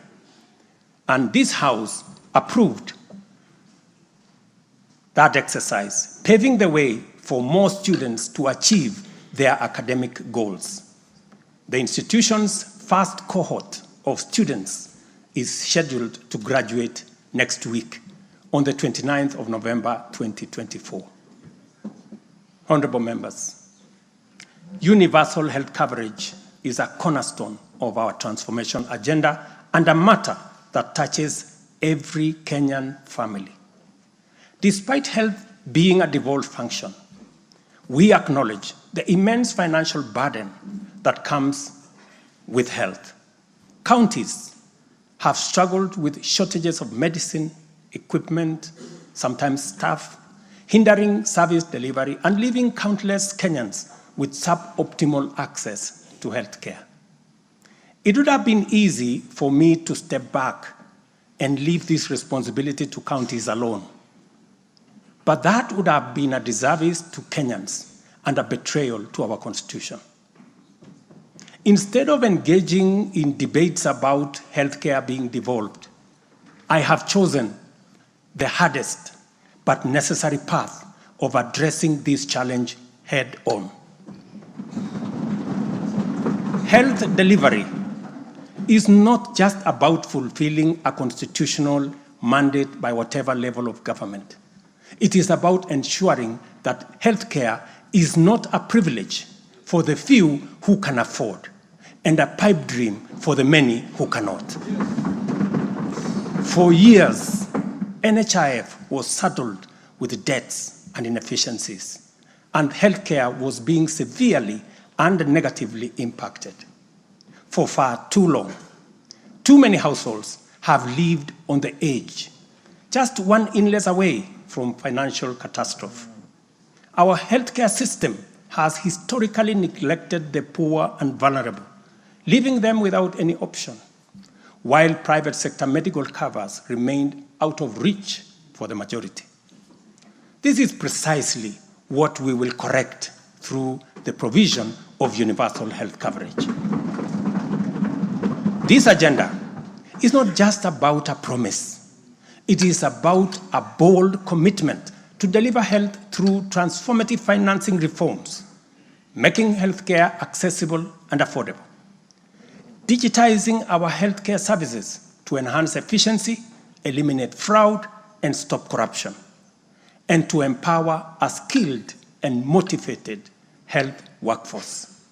and this House approved that exercise, paving the way for more students to achieve their academic goals. The institution's first cohort of students is scheduled to graduate next week on the 29th of November 2024. Honorable members, universal health coverage is a cornerstone of our transformation agenda and a matter that touches every Kenyan family. Despite health being a devolved function, we acknowledge the immense financial burden that comes with health. Counties have struggled with shortages of medicine, equipment, sometimes staff, hindering service delivery and leaving countless Kenyans with suboptimal access to healthcare. It would have been easy for me to step back and leave this responsibility to counties alone. But that would have been a disservice to Kenyans and a betrayal to our Constitution. Instead of engaging in debates about healthcare being devolved, I have chosen the hardest but necessary path of addressing this challenge head on. Health delivery is not just about fulfilling a constitutional mandate by whatever level of government. It is about ensuring that healthcare is not a privilege for the few who can afford and a pipe dream for the many who cannot. For years, NHIF was saddled with debts and inefficiencies, and healthcare was being severely and negatively impacted. For far too long, too many households have lived on the edge, just one illness away from financial catastrophe. Our healthcare system has historically neglected the poor and vulnerable, leaving them without any option, while private sector medical covers remained out of reach for the majority. This is precisely what we will correct through the provision of universal health coverage. This agenda is not just about a promise. It is about a bold commitment to deliver health through transformative financing reforms, making healthcare accessible and affordable, digitizing our healthcare services to enhance efficiency, eliminate fraud, and stop corruption, and to empower a skilled and motivated health workforce.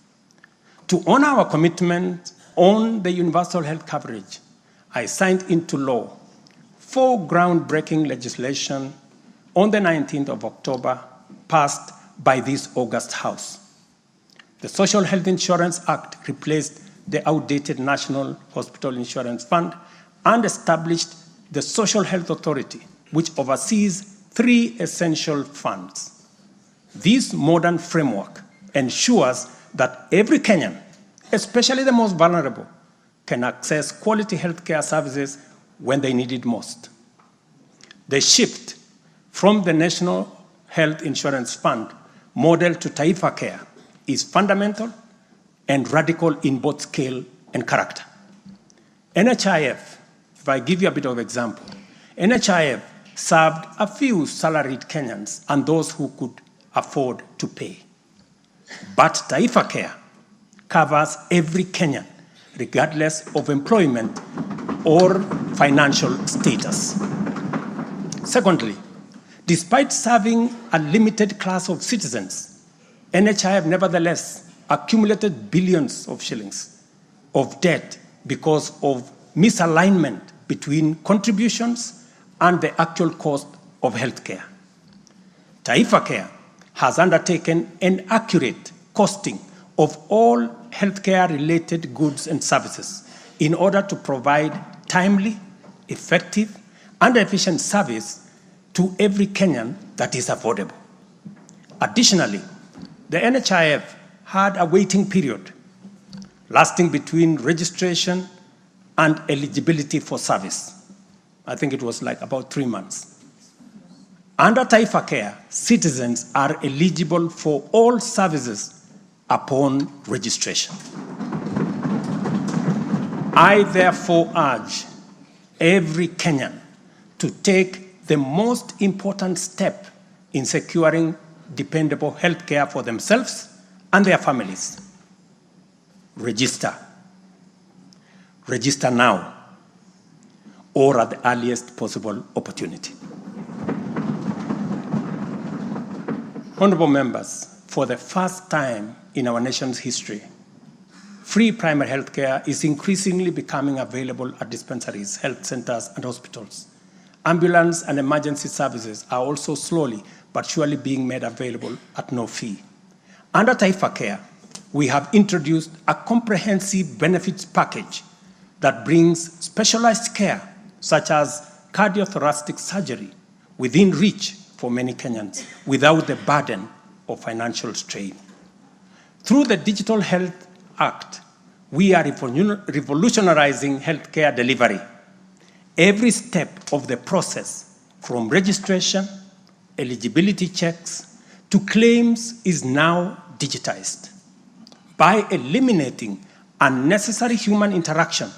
To honor our commitment on the universal health coverage, I signed into law 4 groundbreaking legislation on the 19th of October, passed by this august House. The Social Health Insurance Act replaced the outdated National Hospital Insurance Fund and established the Social Health Authority, which oversees 3 essential funds. This modern framework ensures that every Kenyan, especially the most vulnerable, can access quality healthcare services when they need it most. The shift from the National Health Insurance Fund model to Taifa Care is fundamental and radical in both scale and character. NHIF, if I give you a bit of example, NHIF served a few salaried Kenyans and those who could afford to pay. But Taifa Care covers every Kenyan, regardless of employment or financial status. Secondly, despite serving a limited class of citizens, NHIF nevertheless accumulated billions of shillings of debt because of misalignment between contributions and the actual cost of healthcare. Taifa Care has undertaken an accurate costing of all healthcare-related goods and services in order to provide timely, effective, and efficient service to every Kenyan that is affordable. Additionally, the NHIF had a waiting period lasting between registration and eligibility for service. I think it was like about 3 months. Under Taifa Care, citizens are eligible for all services upon registration. I therefore urge every Kenyan to take the most important step in securing dependable health care for themselves and their families. Register. Register now or at the earliest possible opportunity. Honorable members, for the first time in our nation's history, free primary health care is increasingly becoming available at dispensaries, health centers, and hospitals. Ambulance and emergency services are also slowly but surely being made available at no fee. Under Taifa Care, we have introduced a comprehensive benefits package that brings specialized care, such as cardiothoracic surgery, within reach for many Kenyans without the burden of financial strain. Through the Digital Health Act, we are revolutionizing healthcare delivery. Every step of the process, from registration, eligibility checks, to claims is now digitized. By eliminating unnecessary human interaction,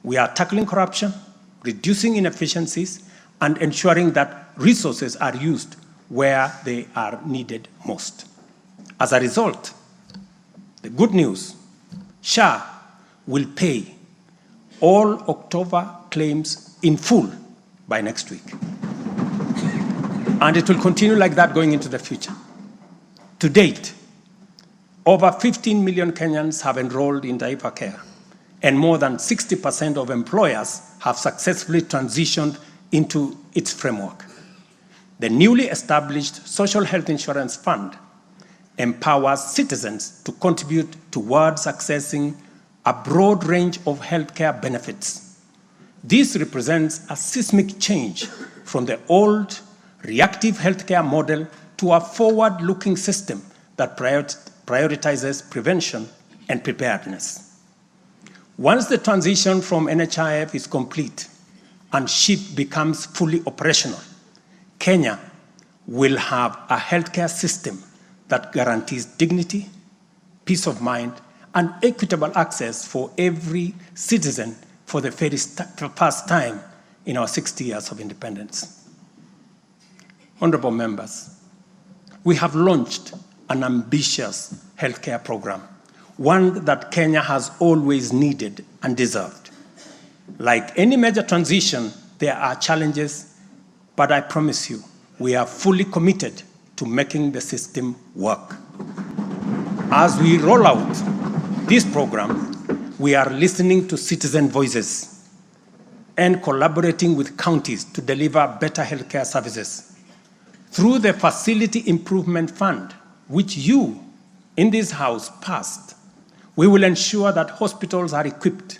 we are tackling corruption, reducing inefficiencies, and ensuring that resources are used where they are needed most. As a result, the good news, SHA will pay all October claims in full by next week. And it will continue like that going into the future. To date, over 15 million Kenyans have enrolled in Taifa Care, and more than 60% of employers have successfully transitioned into its framework. The newly established Social Health Insurance Fund empowers citizens to contribute towards accessing a broad range of healthcare benefits. This represents a seismic change from the old reactive healthcare model to a forward-looking system that prioritizes prevention and preparedness. Once the transition from NHIF is complete and SHIP becomes fully operational, Kenya will have a healthcare system that guarantees dignity, peace of mind, and equitable access for every citizen for the very first time in our 60 years of independence. Honorable members, we have launched an ambitious healthcare program, one that Kenya has always needed and deserved. Like any major transition, there are challenges, but I promise you, we are fully committed to making the system work. As we roll out this program, we are listening to citizen voices and collaborating with counties to deliver better healthcare services. Through the Facility Improvement Fund, which you in this House passed, we will ensure that hospitals are equipped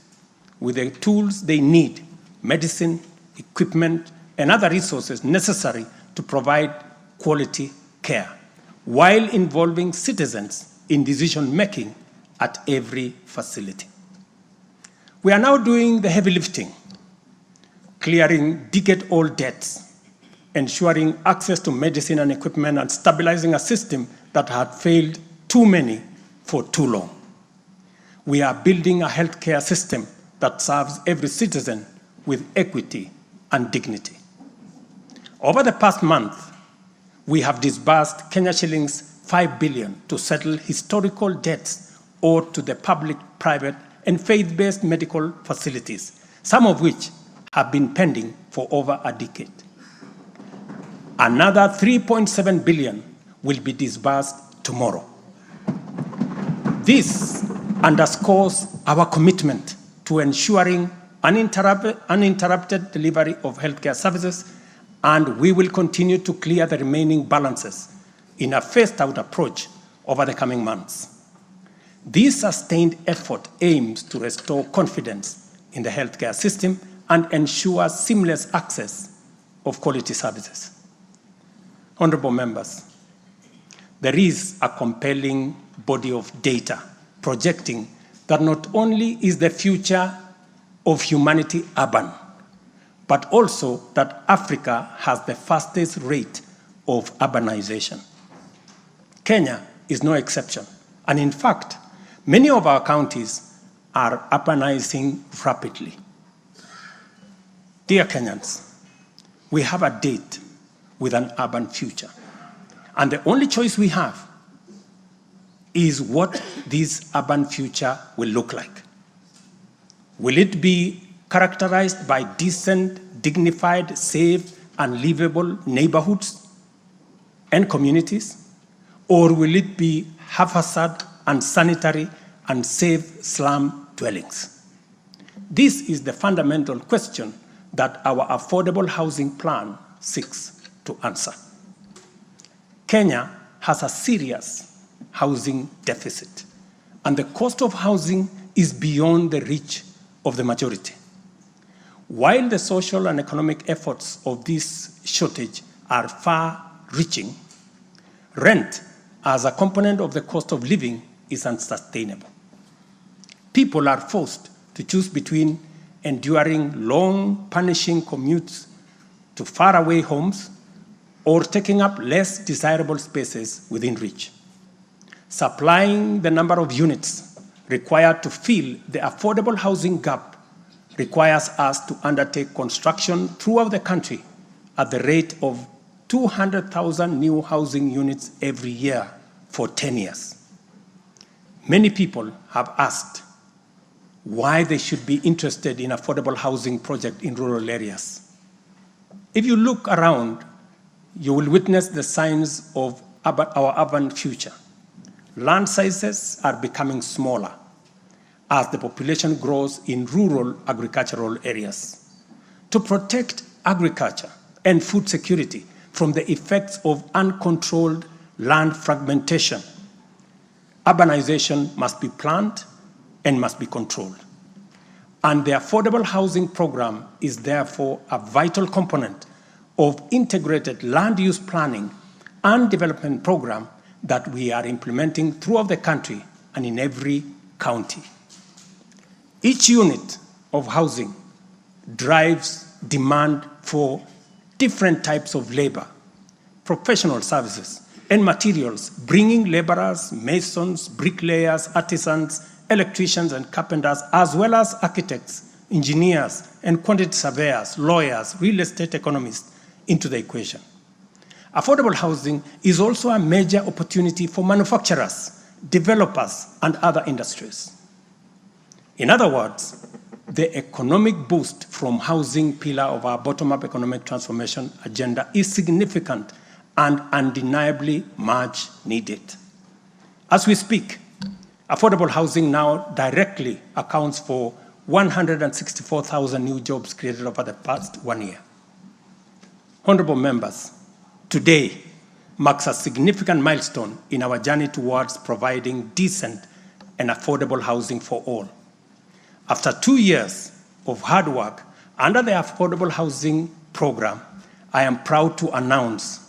with the tools they need, medicine, equipment, and other resources necessary to provide quality care, while involving citizens in decision-making at every facility. We are now doing the heavy lifting, clearing decade-old debts, ensuring access to medicine and equipment, and stabilizing a system that had failed too many for too long. We are building a healthcare system that serves every citizen with equity and dignity. Over the past month, we have disbursed Kenya shillings 5 billion to settle historical debts owed to the public, private, and faith-based medical facilities, some of which have been pending for over a decade. Another 3.7 billion will be disbursed tomorrow. This underscores our commitment to ensuring uninterrupted delivery of healthcare services, and we will continue to clear the remaining balances in a phased-out approach over the coming months. This sustained effort aims to restore confidence in the healthcare system and ensure seamless access of quality services. Honorable members, there is a compelling body of data projecting that not only is the future of humanity urban, but also that Africa has the fastest rate of urbanization. Kenya is no exception, and in fact, many of our counties are urbanizing rapidly. Dear Kenyans, we have a date with an urban future, and the only choice we have is what this urban future will look like. Will it be characterized by decent, dignified, safe, and livable neighborhoods and communities? Or will it be haphazard, unsanitary, unsafe slum dwellings? This is the fundamental question that our affordable housing plan seeks to answer. Kenya has a serious housing deficit, and the cost of housing is beyond the reach of the majority. While the social and economic efforts of this shortage are far-reaching, rent as a component of the cost of living is unsustainable. People are forced to choose between enduring long, punishing commutes to faraway homes or taking up less desirable spaces within reach. Supplying the number of units required to fill the affordable housing gap requires us to undertake construction throughout the country at the rate of 200,000 new housing units every year for 10 years. Many people have asked why they should be interested in affordable housing project in rural areas. If you look around, you will witness the signs of our urban future. Land sizes are becoming smaller as the population grows in rural agricultural areas. To protect agriculture and food security from the effects of uncontrolled land fragmentation, urbanization must be planned and must be controlled. And the affordable housing program is therefore a vital component of integrated land use planning and development program that we are implementing throughout the country and in every county. Each unit of housing drives demand for different types of labor, professional services, and materials, bringing laborers, masons, bricklayers, artisans, electricians, and carpenters, as well as architects, engineers, and quantity surveyors, lawyers, real estate economists into the equation. Affordable housing is also a major opportunity for manufacturers, developers, and other industries. In other words, the economic boost from housing pillar of our bottom-up economic transformation agenda is significant and undeniably much needed. As we speak, affordable housing now directly accounts for 164,000 new jobs created over the past 1 year. Honorable members, today, marks a significant milestone in our journey towards providing decent and affordable housing for all. After 2 years of hard work under the Affordable Housing Program, I am proud to announce,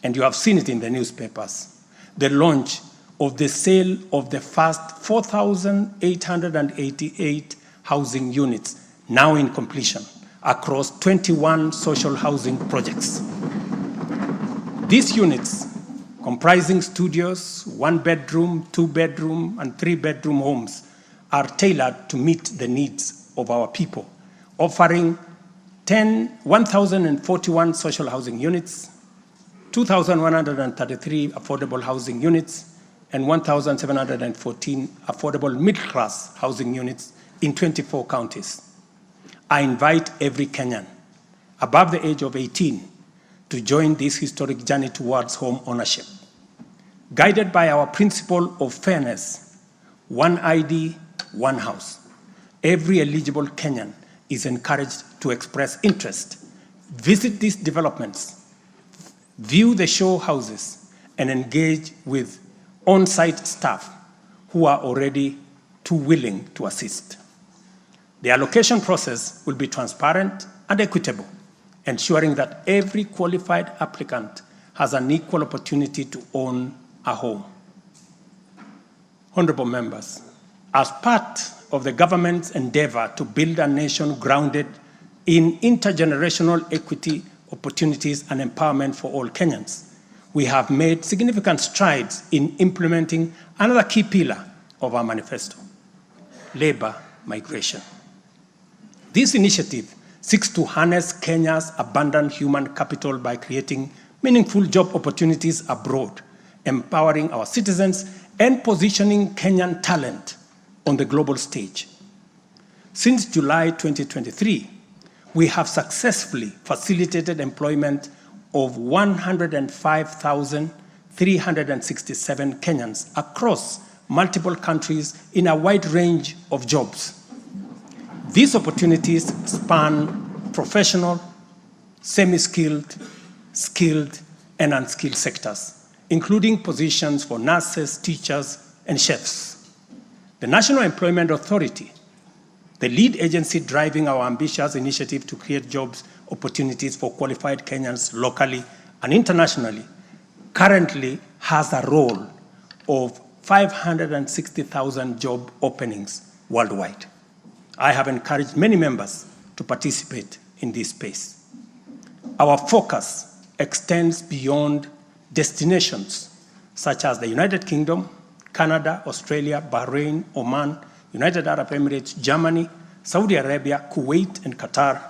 and you have seen it in the newspapers, the launch of the sale of the first 4,888 housing units, now in completion, across 21 social housing projects. These units, comprising studios, 1-bedroom, 2-bedroom, and 3-bedroom homes, are tailored to meet the needs of our people, offering 1,041 social housing units, 2,133 affordable housing units, and 1,714 affordable middle-class housing units in 24 counties. I invite every Kenyan above the age of 18 to join this historic journey towards home ownership. Guided by our principle of fairness, one ID, one house, every eligible Kenyan is encouraged to express interest, visit these developments, view the show houses, and engage with on-site staff who are already too willing to assist. The allocation process will be transparent and equitable, ensuring that every qualified applicant has an equal opportunity to own a home. Honorable members, as part of the government's endeavor to build a nation grounded in intergenerational equity, opportunities, and empowerment for all Kenyans, we have made significant strides in implementing another key pillar of our manifesto, labor migration. This initiative seeks to harness Kenya's abundant human capital by creating meaningful job opportunities abroad, empowering our citizens, and positioning Kenyan talent on the global stage. Since July 2023, we have successfully facilitated employment of 105,367 Kenyans across multiple countries in a wide range of jobs. These opportunities span professional, semi-skilled, skilled, and unskilled sectors, including positions for nurses, teachers, and chefs. The National Employment Authority, the lead agency driving our ambitious initiative to create jobs opportunities for qualified Kenyans locally and internationally, currently has a role of 560,000 job openings worldwide. I have encouraged many members to participate in this space. Our focus extends beyond destinations such as the United Kingdom, Canada, Australia, Bahrain, Oman, United Arab Emirates, Germany, Saudi Arabia, Kuwait, and Qatar.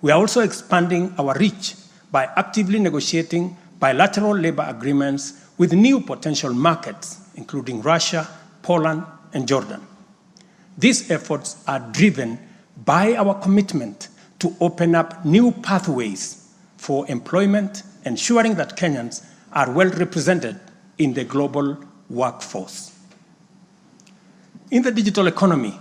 We are also expanding our reach by actively negotiating bilateral labor agreements with new potential markets, including Russia, Poland, and Jordan. These efforts are driven by our commitment to open up new pathways for employment, ensuring that Kenyans are well represented in the global workforce. In the digital economy,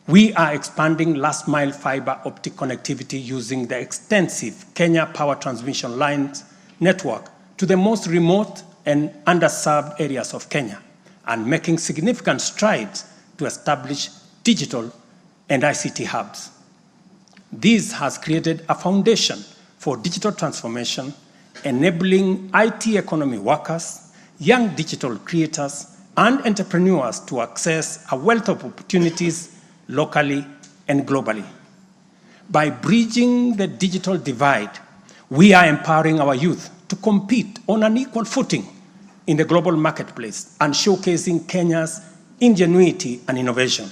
we are expanding last-mile fiber optic connectivity using the extensive Kenya Power Transmission Lines network to the most remote and underserved areas of Kenya, and making significant strides to establish digital and ICT hubs. This has created a foundation for digital transformation, enabling IT economy workers, young digital creators, and entrepreneurs to access a wealth of opportunities locally and globally. By bridging the digital divide, we are empowering our youth to compete on an equal footing in the global marketplace and showcasing Kenya's ingenuity and innovation.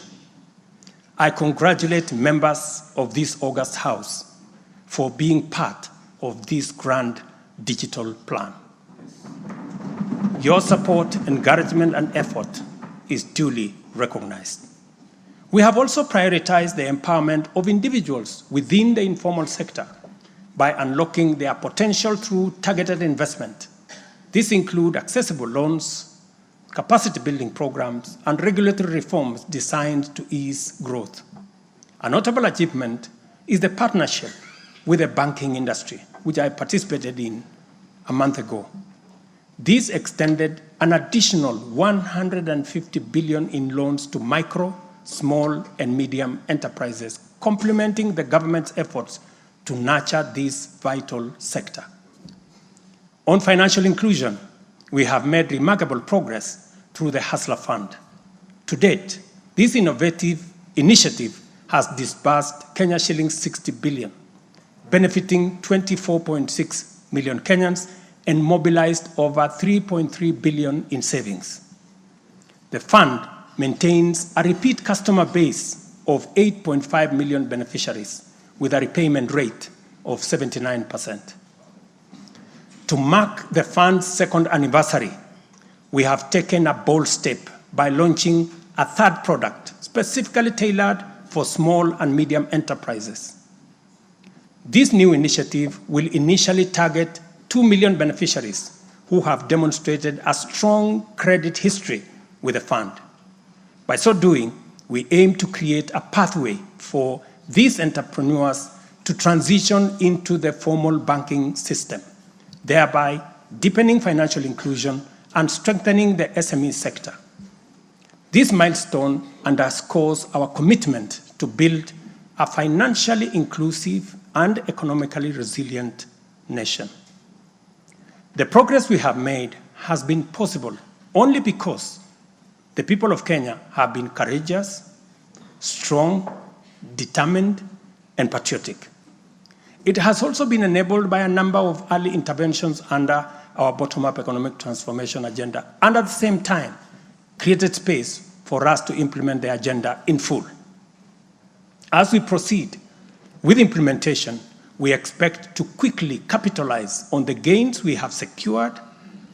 I congratulate members of this august House for being part of this grand digital plan. Your support, encouragement, and effort is duly recognized. We have also prioritized the empowerment of individuals within the informal sector by unlocking their potential through targeted investment. This includes accessible loans, capacity building programs, and regulatory reforms designed to ease growth. A notable achievement is the partnership with the banking industry, which I participated in a month ago. This extended an additional 150 billion in loans to micro, small, and medium enterprises, complementing the government's efforts to nurture this vital sector. On financial inclusion, we have made remarkable progress through the Hustler Fund. To date, this innovative initiative has disbursed Kenya shillings 60 billion, benefiting 24.6 million Kenyans and mobilized over 3.3 billion in savings. The fund maintains a repeat customer base of 8.5 million beneficiaries with a repayment rate of 79%. To mark the fund's second anniversary, we have taken a bold step by launching a third product specifically tailored for small and medium enterprises. This new initiative will initially target 2 million beneficiaries who have demonstrated a strong credit history with the fund. By so doing, we aim to create a pathway for these entrepreneurs to transition into the formal banking system, thereby deepening financial inclusion and strengthening the SME sector. This milestone underscores our commitment to build a financially inclusive and economically resilient nation. The progress we have made has been possible only because the people of Kenya have been courageous, strong, determined, and patriotic. It has also been enabled by a number of early interventions under our bottom-up economic transformation agenda, and at the same time, created space for us to implement the agenda in full. As we proceed with implementation, we expect to quickly capitalize on the gains we have secured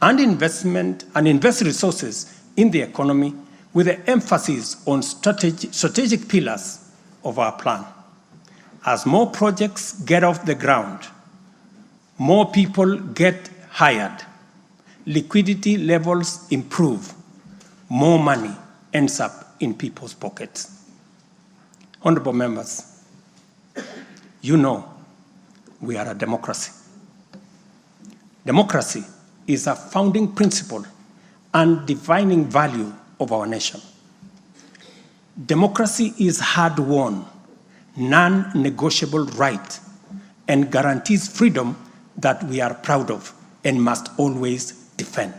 and invest resources in the economy with the emphasis on strategic pillars of our plan. As more projects get off the ground, more people get hired, liquidity levels improve, more money ends up in people's pockets. Honorable members, you know we are a democracy. Democracy is a founding principle and defining value of our nation. Democracy is hard-won, non-negotiable right and guarantees freedom that we are proud of and must always defend.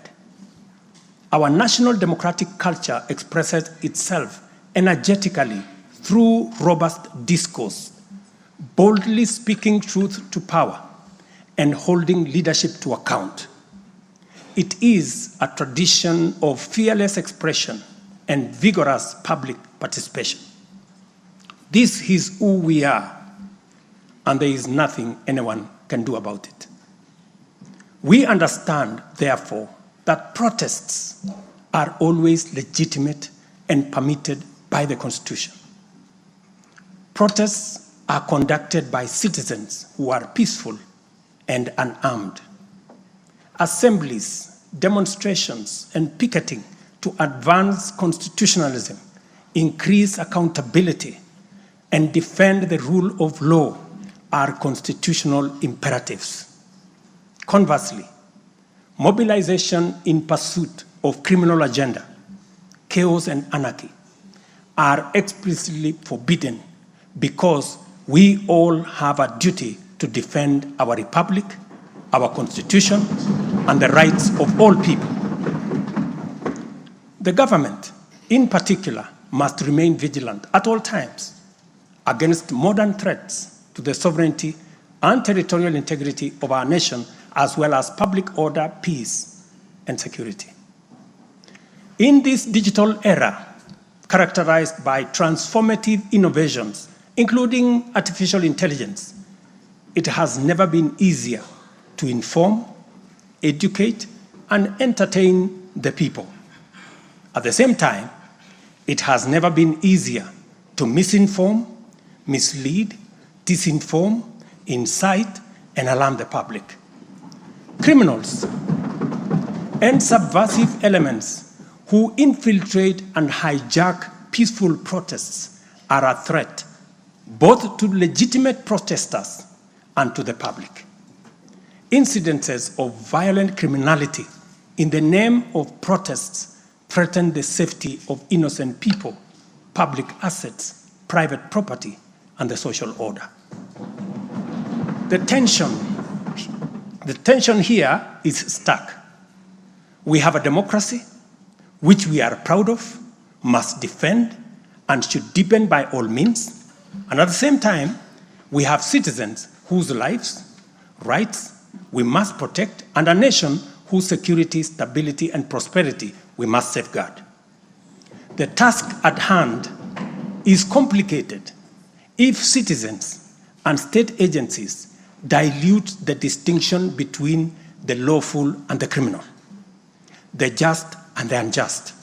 Our national democratic culture expresses itself energetically through robust discourse, boldly speaking truth to power and holding leadership to account. It is a tradition of fearless expression and vigorous public participation. This is who we are, and there is nothing anyone can do about it. We understand, therefore, that protests are always legitimate and permitted by the Constitution. Protests are conducted by citizens who are peaceful and unarmed. Assemblies, demonstrations, and picketing to advance constitutionalism, increase accountability, and defend the rule of law are constitutional imperatives. Conversely, mobilization in pursuit of criminal agenda, chaos and anarchy are explicitly forbidden because we all have a duty to defend our republic, our constitution, and the rights of all people. The government, in particular, must remain vigilant at all times against modern threats to the sovereignty and territorial integrity of our nation, as well as public order, peace, and security. In this digital era, characterized by transformative innovations, including artificial intelligence, it has never been easier to inform, educate, and entertain the people. At the same time, it has never been easier to misinform, mislead, disinform, incite, and alarm the public. Criminals and subversive elements who infiltrate and hijack peaceful protests are a threat both to legitimate protesters and to the public. Incidences of violent criminality in the name of protests, threaten the safety of innocent people, public assets, private property, and the social order. The tension here is stark. We have a democracy which we are proud of, must defend, and should deepen by all means. And at the same time, we have citizens whose lives, rights we must protect, and a nation whose security, stability, and prosperity we must safeguard. The task at hand is complicated if citizens and state agencies dilute the distinction between the lawful and the criminal, the just and the unjust,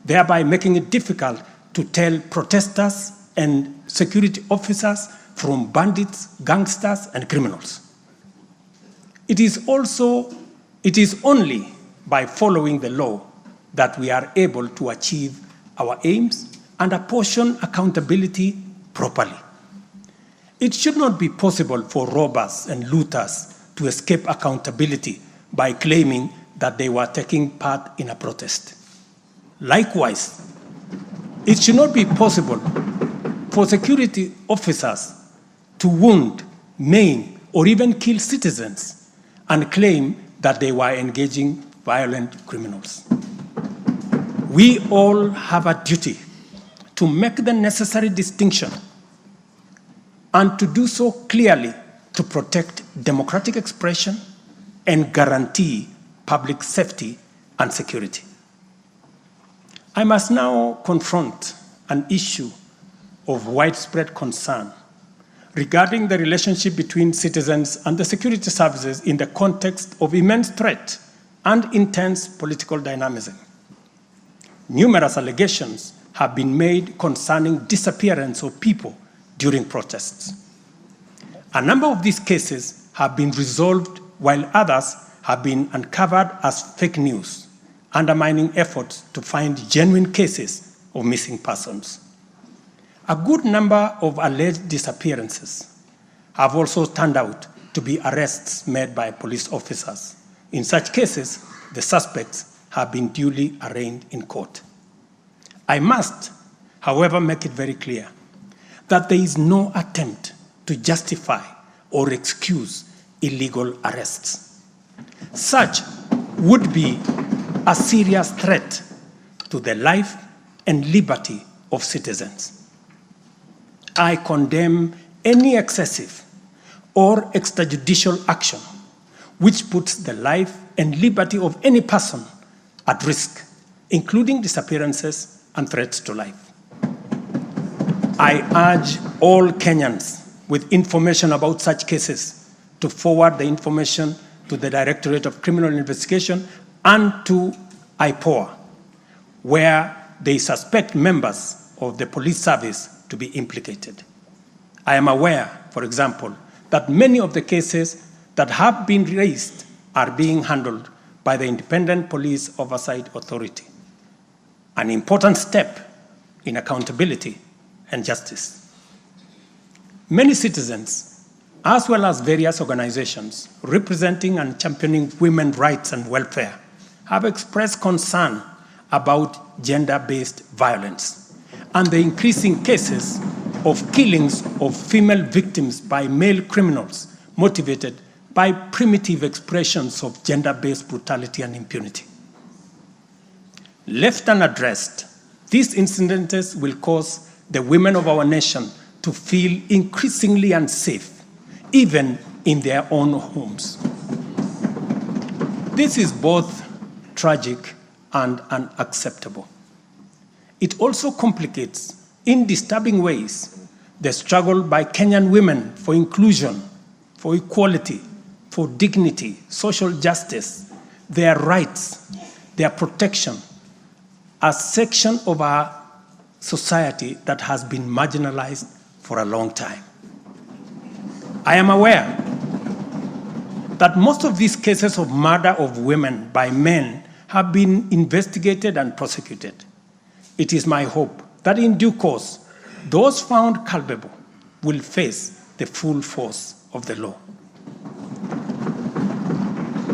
thereby making it difficult to tell protesters and security officers from bandits, gangsters, and criminals. It is only by following the law that we are able to achieve our aims and apportion accountability properly. It should not be possible for robbers and looters to escape accountability by claiming that they were taking part in a protest. Likewise, it should not be possible for security officers to wound, maim, or even kill citizens and claim that they were engaging violent criminals. We all have a duty to make the necessary distinction and to do so clearly to protect democratic expression and guarantee public safety and security. I must now confront an issue of widespread concern regarding the relationship between citizens and the security services in the context of immense threat and intense political dynamism. Numerous allegations have been made concerning disappearance of people during protests. A number of these cases have been resolved, while others have been uncovered as fake news, undermining efforts to find genuine cases of missing persons. A good number of alleged disappearances have also turned out to be arrests made by police officers. In such cases, the suspects have been duly arraigned in court. I must, however, make it very clear that there is no attempt to justify or excuse illegal arrests. Such would be a serious threat to the life and liberty of citizens. I condemn any excessive or extrajudicial action which puts the life and liberty of any person at risk, including disappearances and threats to life. I urge all Kenyans with information about such cases to forward the information to the Directorate of Criminal Investigation and to IPOA, where they suspect members of the police service to be implicated. I am aware, for example, that many of the cases that have been raised are being handled by the Independent Police Oversight Authority, an important step in accountability and justice. Many citizens, as well as various organizations representing and championing women's rights and welfare, have expressed concern about gender-based violence and the increasing cases of killings of female victims by male criminals motivated by primitive expressions of gender-based brutality and impunity. Left unaddressed, these incidents will cause the women of our nation to feel increasingly unsafe, even in their own homes. This is both tragic and unacceptable. It also complicates, in disturbing ways, the struggle by Kenyan women for inclusion, for equality, for dignity, social justice, their rights, their protection, a section of our society that has been marginalized for a long time. I am aware that most of these cases of murder of women by men have been investigated and prosecuted. It is my hope that in due course, those found culpable will face the full force of the law.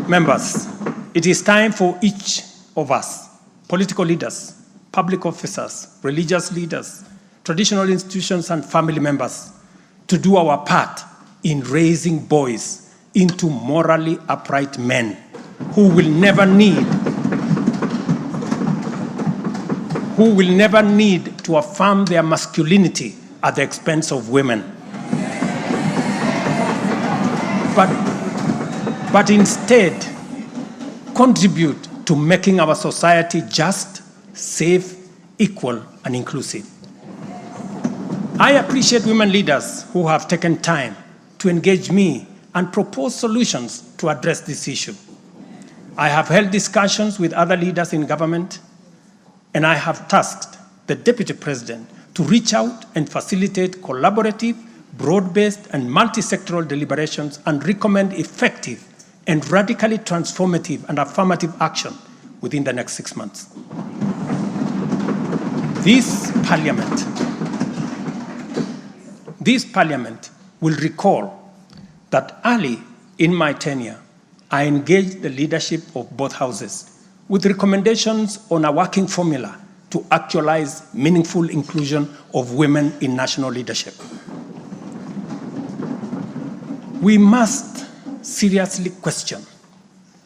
Members, It is time for each of us, political leaders, public officers, religious leaders, traditional institutions, and family members, to do our part in raising boys into morally upright men who will never need to affirm their masculinity at the expense of women. But instead, contribute to making our society just, safe, equal, and inclusive. I appreciate women leaders who have taken time to engage me and propose solutions to address this issue. I have held discussions with other leaders in government, and I have tasked the Deputy President to reach out and facilitate collaborative, broad-based, and multi-sectoral deliberations and recommend effective and radically transformative and affirmative action within the next 6 months. This Parliament will recall that early in my tenure, I engaged the leadership of both houses with recommendations on a working formula to actualize meaningful inclusion of women in national leadership. We must seriously question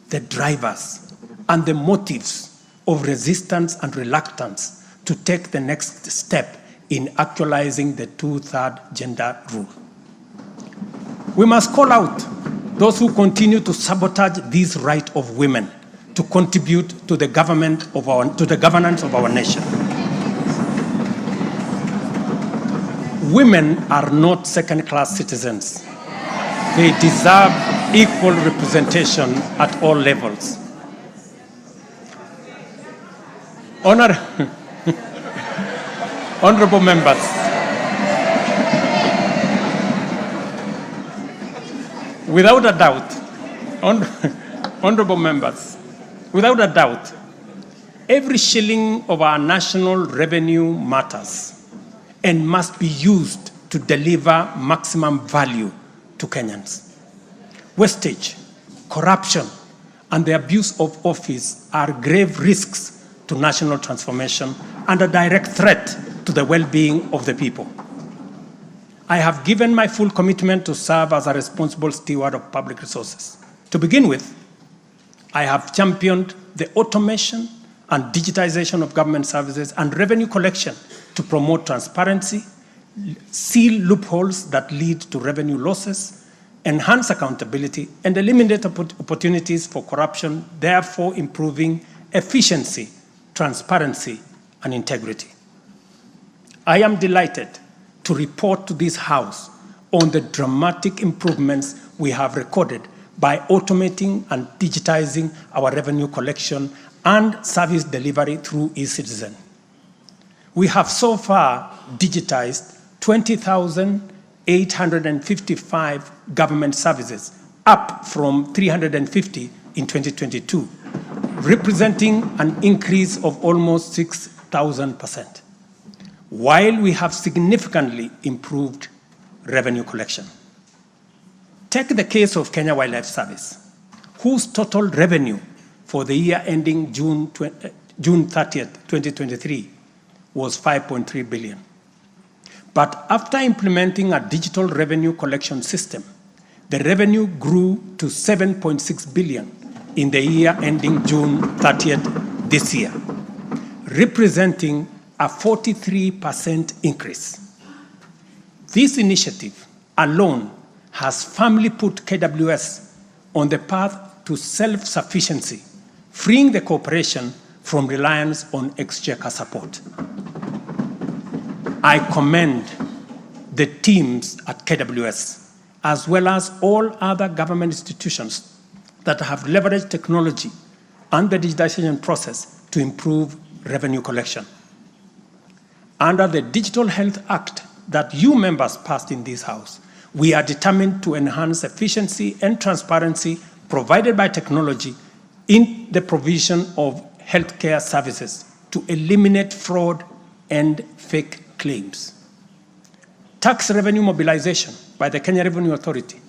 the drivers and the motives of resistance and reluctance to take the next step in actualizing the 2/3 gender rule. We must call out those who continue to sabotage this right of women to contribute to the governance of our nation. Women are not second-class citizens. They deserve equal representation at all levels. Honorable members, without a doubt, honorable members, without a doubt, every shilling of our national revenue matters and must be used to deliver maximum value to Kenyans. Wastage, corruption, and the abuse of office are grave risks to national transformation and a direct threat to the well-being of the people. I have given my full commitment to serve as a responsible steward of public resources. To begin with, I have championed the automation and digitization of government services and revenue collection to promote transparency, seal loopholes that lead to revenue losses, enhance accountability, and eliminate opportunities for corruption, therefore improving efficiency, transparency, and integrity. I am delighted to report to this House on the dramatic improvements we have recorded by automating and digitizing our revenue collection and service delivery through eCitizen. We have so far digitized 20,855 government services, up from 350 in 2022, representing an increase of almost 6,000%, while we have significantly improved revenue collection. Take the case of Kenya Wildlife Service, whose total revenue for the year ending June 30th, 2023 was 5.3 billion. But after implementing a digital revenue collection system, the revenue grew to 7.6 billion in the year ending June 30th this year, representing a 43% increase. This initiative alone has firmly put KWS on the path to self-sufficiency, freeing the corporation from reliance on exchequer support. I commend the teams at KWS, as well as all other government institutions that have leveraged technology and the digitization process to improve revenue collection. Under the Digital Health Act that you members passed in this House, we are determined to enhance efficiency and transparency provided by technology in the provision of healthcare services to eliminate fraud and fake claims. Tax revenue mobilization by the Kenya Revenue Authority,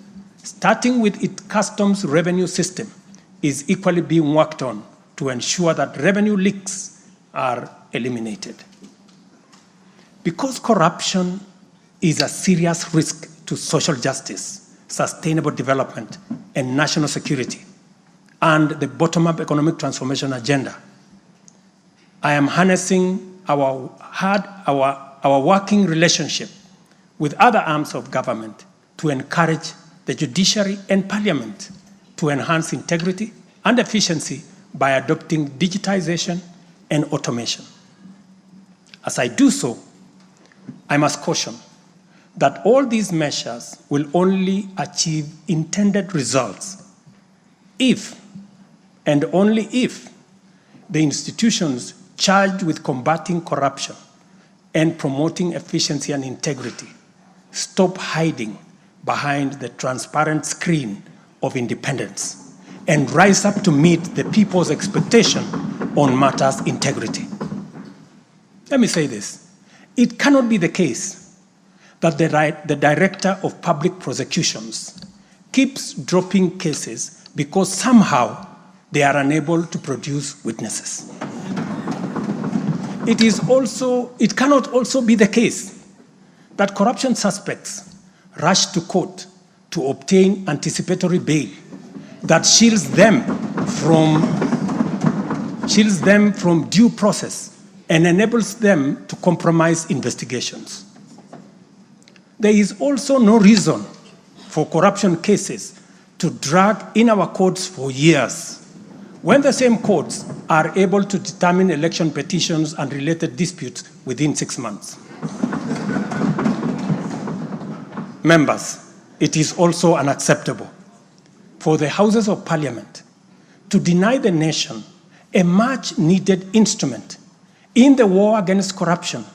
starting with its customs revenue system, is equally being worked on to ensure that revenue leaks are eliminated. Because corruption is a serious risk to social justice, sustainable development, and national security, and the bottom-up economic transformation agenda, I am harnessing our working relationship with other arms of government to encourage the judiciary and parliament to enhance integrity and efficiency by adopting digitization and automation. As I do so, I must caution that all these measures will only achieve intended results if, and only if, the institutions charged with combating corruption and promoting efficiency and integrity stop hiding behind the transparent screen of independence and rise up to meet the people's expectation on matters integrity. Let me say this. It cannot be the case that the Director of Public Prosecutions keeps dropping cases because somehow they are unable to produce witnesses. It cannot also be the case that corruption suspects rush to court to obtain anticipatory bail that shields them from due process and enables them to compromise investigations. There is also no reason for corruption cases to drag in our courts for years when the same courts are able to determine election petitions and related disputes within 6 months. Members, it is also unacceptable for the Houses of Parliament to deny the nation a much-needed instrument in the war against corruption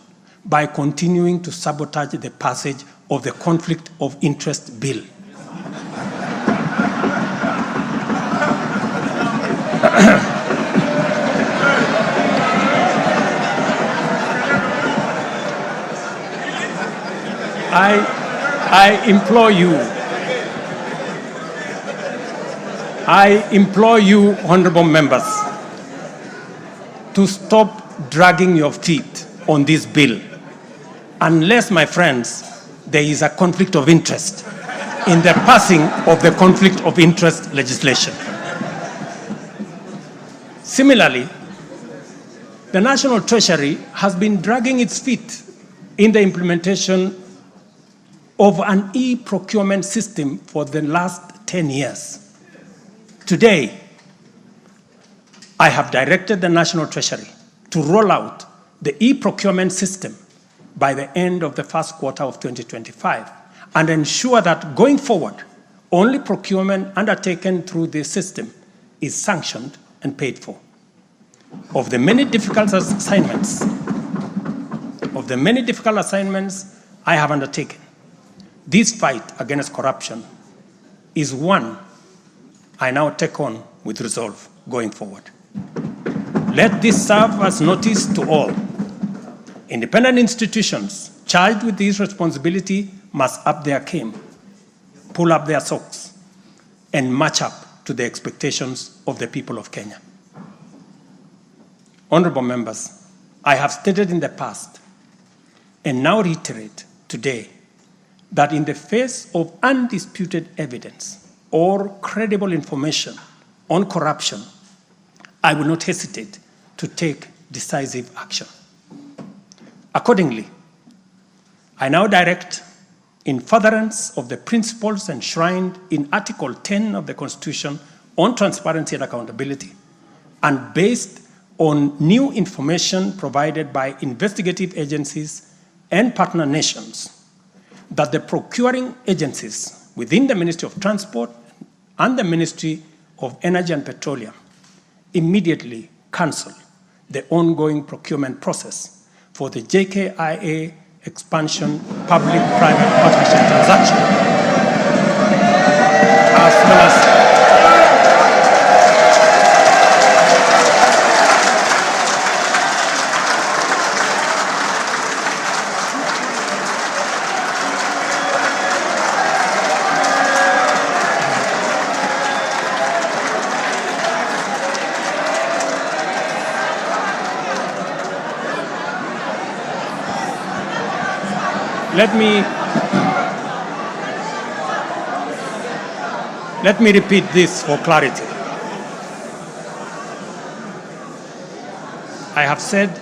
by continuing to sabotage the passage of the Conflict of Interest Bill. I implore you, honorable members, to stop dragging your feet on this bill, unless, my friends, there is a conflict of interest in the passing of the conflict of interest legislation. Similarly, the National Treasury has been dragging its feet in the implementation of an e-procurement system for the last 10 years. Today, I have directed the National Treasury to roll out the e-procurement system by the end of the first quarter of 2025 and ensure that going forward, only procurement undertaken through this system is sanctioned and paid for. Of the many difficult assignments I have undertaken, this fight against corruption is one I now take on with resolve going forward. Let this serve as notice to all. Independent institutions charged with this responsibility must up their game, pull up their socks, and match up to the expectations of the people of Kenya. Honorable members, I have stated in the past and now reiterate today that in the face of undisputed evidence or credible information on corruption, I will not hesitate to take decisive action. Accordingly, I now direct, in furtherance of the principles enshrined in Article 10 of the Constitution on transparency and accountability, and based on new information provided by investigative agencies and partner nations, that the procuring agencies within the Ministry of Transport and the Ministry of Energy and Petroleum immediately cancel the ongoing procurement process for the JKIA expansion public-private partnership transaction, as well as let me repeat this for clarity. I have said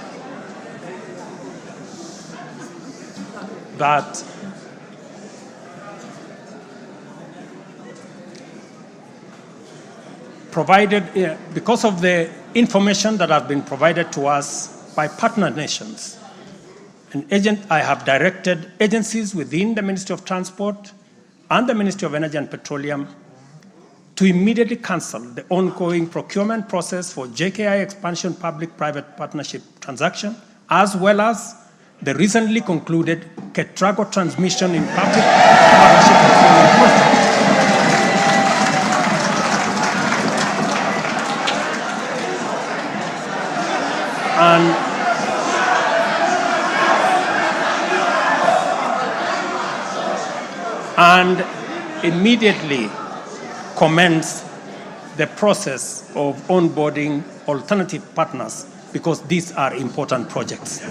that because of the information that has been provided to us by partner nations, I have directed agencies within the Ministry of Transport and the Ministry of Energy and Petroleum to immediately cancel the ongoing procurement process for JKI expansion public-private partnership transaction, as well as the recently concluded Ketrago transmission in public partnership procurement process. And immediately commence the process of onboarding alternative partners, because these are important projects.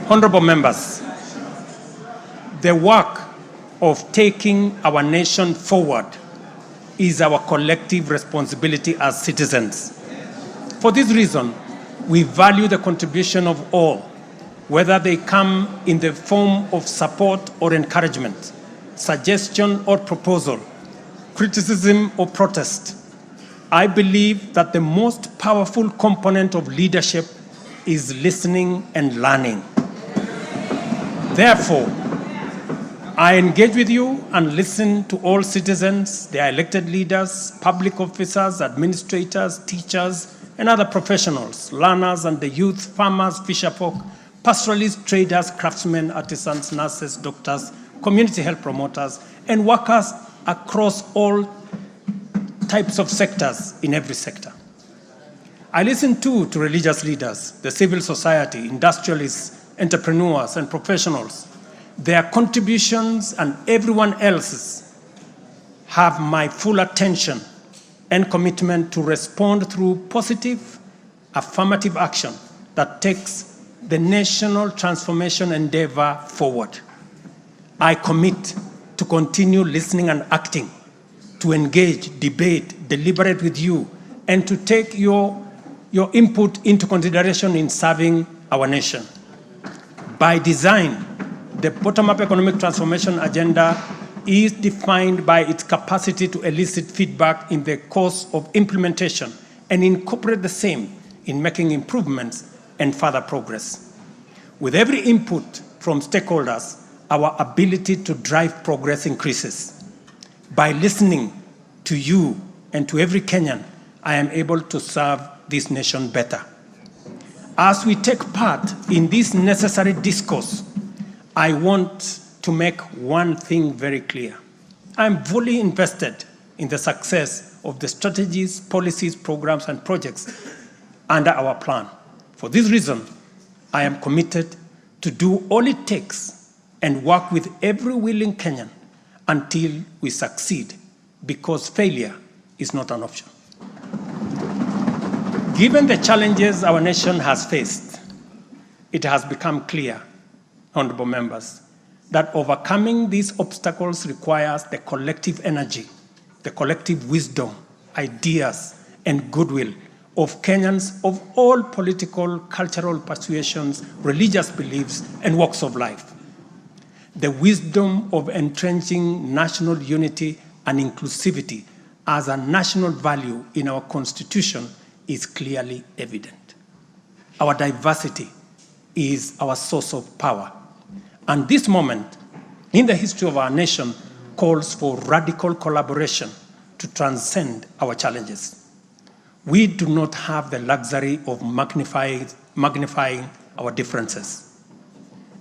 Honorable members, the work of taking our nation forward is our collective responsibility as citizens. For this reason, we value the contribution of all, whether they come in the form of support or encouragement, suggestion or proposal, criticism or protest. I believe that the most powerful component of leadership is listening and learning. Therefore, I engage with you and listen to all citizens, their elected leaders, public officers, administrators, teachers, and other professionals, learners and the youth, farmers, fisherfolk, pastoralists, traders, craftsmen, artisans, nurses, doctors, community health promoters, and workers across all types of sectors in every sector. I listen too to religious leaders, the civil society, industrialists, entrepreneurs, and professionals. Their contributions and everyone else's have my full attention and commitment to respond through positive, affirmative action that takes the national transformation endeavor forward. I commit to continue listening and acting, to engage, debate, deliberate with you, and to take your input into consideration in serving our nation. By design, the bottom-up economic transformation agenda is defined by its capacity to elicit feedback in the course of implementation and incorporate the same in making improvements and further progress. With every input from stakeholders, our ability to drive progress increases. By listening to you and to every Kenyan, I am able to serve this nation better. As we take part in this necessary discourse, I want to make one thing very clear. I'm fully invested in the success of the strategies, policies, programs, and projects under our plan. For this reason, I am committed to do all it takes and work with every willing Kenyan until we succeed, because failure is not an option. Given the challenges our nation has faced, it has become clear, honorable members, that overcoming these obstacles requires the collective energy, the collective wisdom, ideas, and goodwill of Kenyans of all political, cultural persuasions, religious beliefs, and walks of life. The wisdom of entrenching national unity and inclusivity as a national value in our Constitution is clearly evident. Our diversity is our source of power. And this moment in the history of our nation calls for radical collaboration to transcend our challenges. We do not have the luxury of magnifying our differences.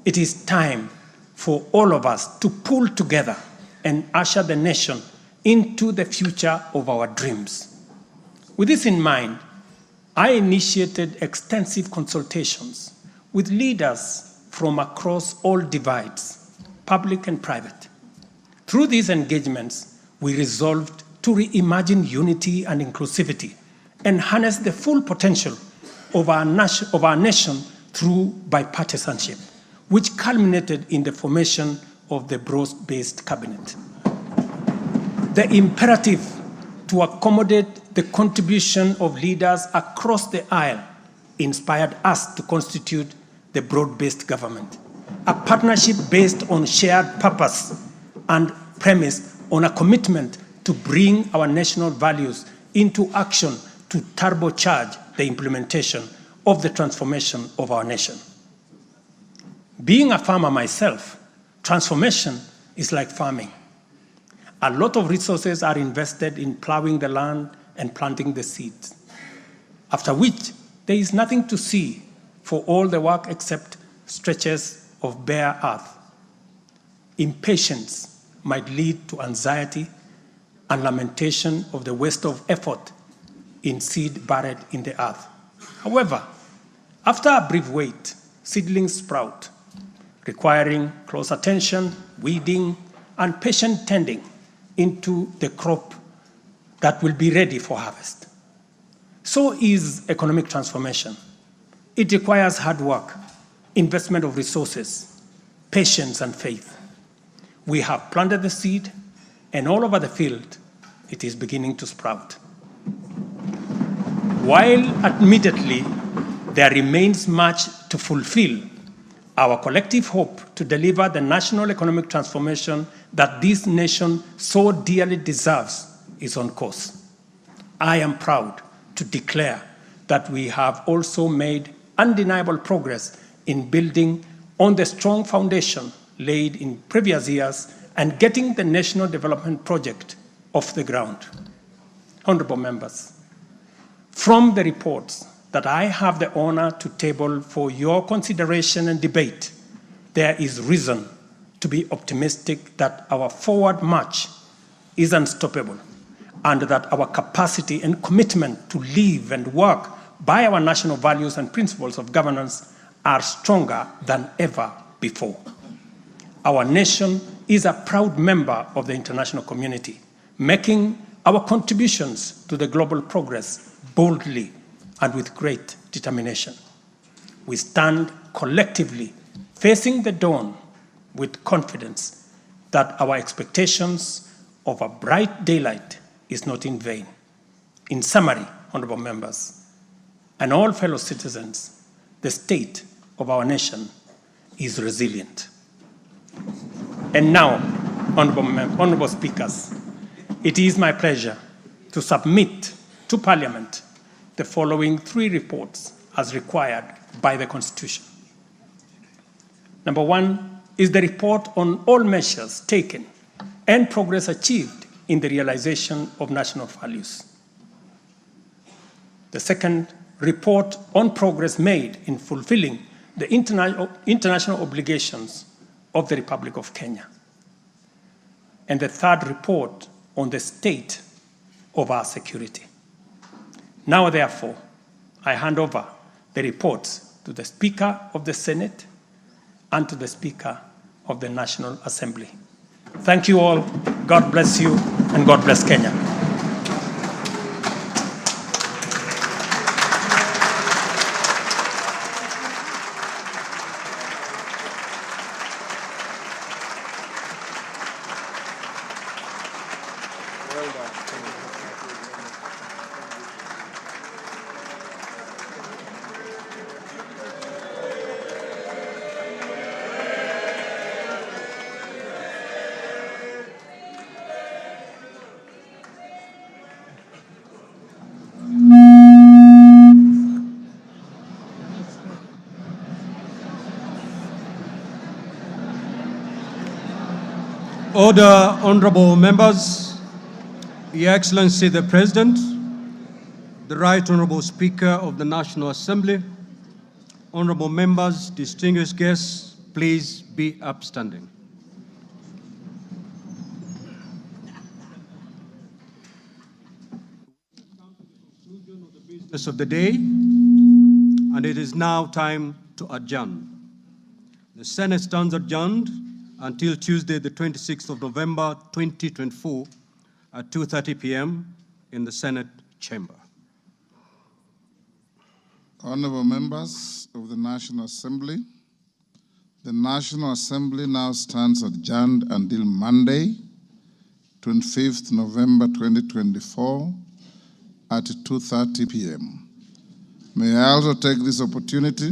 It is time for all of us to pull together and usher the nation into the future of our dreams. With this in mind, I initiated extensive consultations with leaders from across all divides, public and private. Through these engagements, we resolved to reimagine unity and inclusivity and harness the full potential of our nation through bipartisanship. which culminated in the formation of the broad-based cabinet. The imperative to accommodate the contribution of leaders across the aisle inspired us to constitute the broad-based government, a partnership based on shared purpose and premised on a commitment to bring our national values into action to turbocharge the implementation of the transformation of our nation. Being a farmer myself, transformation is like farming. A lot of resources are invested in plowing the land and planting the seeds, after which there is nothing to see for all the work except stretches of bare earth. Impatience might lead to anxiety and lamentation of the waste of effort in seed buried in the earth. However, after a brief wait, seedlings sprout, requiring close attention, weeding, and patient tending into the crop that will be ready for harvest. So is economic transformation. It requires hard work, investment of resources, patience, and faith. We have planted the seed, and all over the field, it is beginning to sprout. While admittedly there remains much to fulfill, our collective hope to deliver the national economic transformation that this nation so dearly deserves is on course. I am proud to declare that we have also made undeniable progress in building on the strong foundation laid in previous years and getting the national development project off the ground. Honorable members, from the reports that I have the honor to table for your consideration and debate, there is reason to be optimistic that our forward march is unstoppable and that our capacity and commitment to live and work by our national values and principles of governance are stronger than ever before. Our nation is a proud member of the international community, making our contributions to the global progress boldly and with great determination. We stand collectively facing the dawn with confidence that our expectations of a bright daylight is not in vain. In summary, honorable members, and all fellow citizens, the state of our nation is resilient. And now, honorable speakers, it is my pleasure to submit to Parliament the following 3 reports as required by the Constitution. Number 1 is the report on all measures taken and progress achieved in the realization of national values. The second, report on progress made in fulfilling the international obligations of the Republic of Kenya. And the third, report on the state of our security. Now, therefore, I hand over the reports to the Speaker of the Senate and to the Speaker of the National Assembly. Thank you all. God bless you, and God bless Kenya. Order, honorable members, Your Excellency the President, the Right Honorable Speaker of the National Assembly, honorable members, distinguished guests, please be upstanding. Business of the day, and it is now time to adjourn. The Senate stands adjourned until Tuesday, the 26th of November, 2024, at 2:30 p.m. in the Senate chamber. Honorable members of the National Assembly, The National Assembly now stands adjourned until Monday, 25th November 2024 at 2:30 p.m. May I also take this opportunity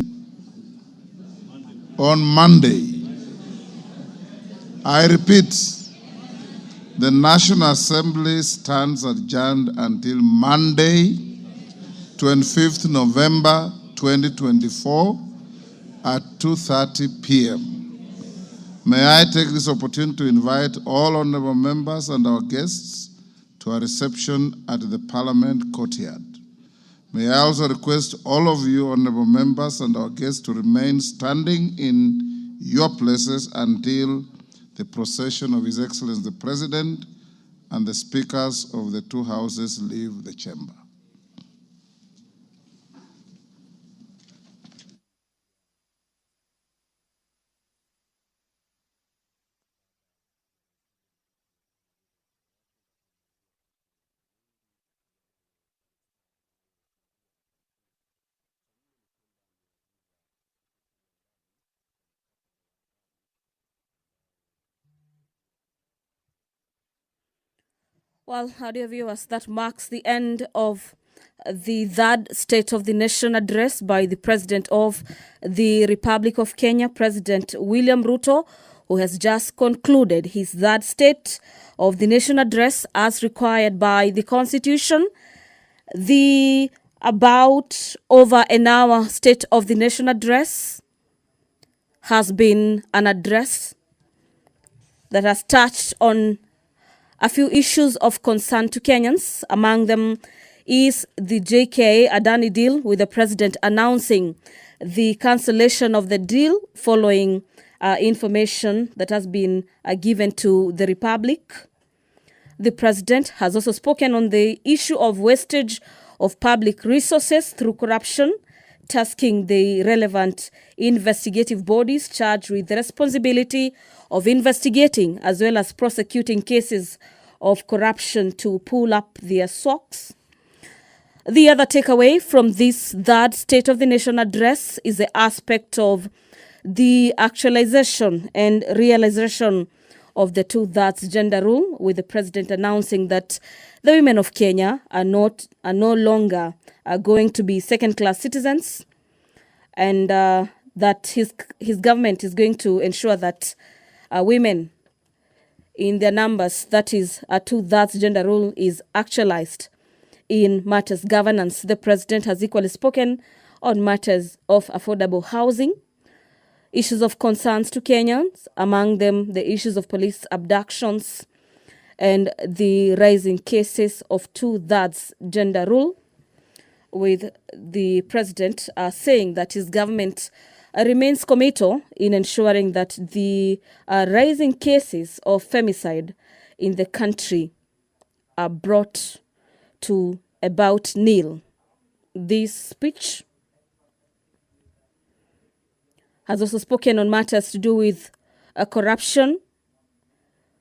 on Monday. I repeat, the National Assembly stands adjourned until Monday, 25th November 2024 at 2:30 p.m. May I take this opportunity to invite all honorable members and our guests to a reception at the Parliament courtyard. May I also request all of you honorable members and our guests to remain standing in your places until the procession of His Excellency the President and the speakers of the two houses leave the chamber. Well, our dear viewers, that marks the end of the third State of the Nation address by the President of the Republic of Kenya, President William Ruto, who has just concluded his third State of the Nation address as required by the Constitution. The about over an hour State of the Nation address has been an address that has touched on a few issues of concern to Kenyans. Among them is the JKA Adani deal, with the president announcing the cancellation of the deal following information that has been given to the Republic. The president has also spoken on the issue of wastage of public resources through corruption, tasking the relevant investigative bodies charged with the responsibility of investigating as well as prosecuting cases of corruption to pull up their socks. The other takeaway from this third State of the Nation address is the aspect of the actualization and realization of the 2/3 gender rule, with the president announcing that the women of Kenya are no longer going to be second-class citizens, and that his government is going to ensure that women in their numbers, that is a 2/3 gender rule, is actualized in matters governance. The president has equally spoken on matters of affordable housing, issues of concerns to Kenyans, among them the issues of police abductions and the rising cases of 2/3 gender rule, with the president saying that his government remains committed in ensuring that the rising cases of femicide in the country are brought to about nil. This speech has also spoken on matters to do with corruption,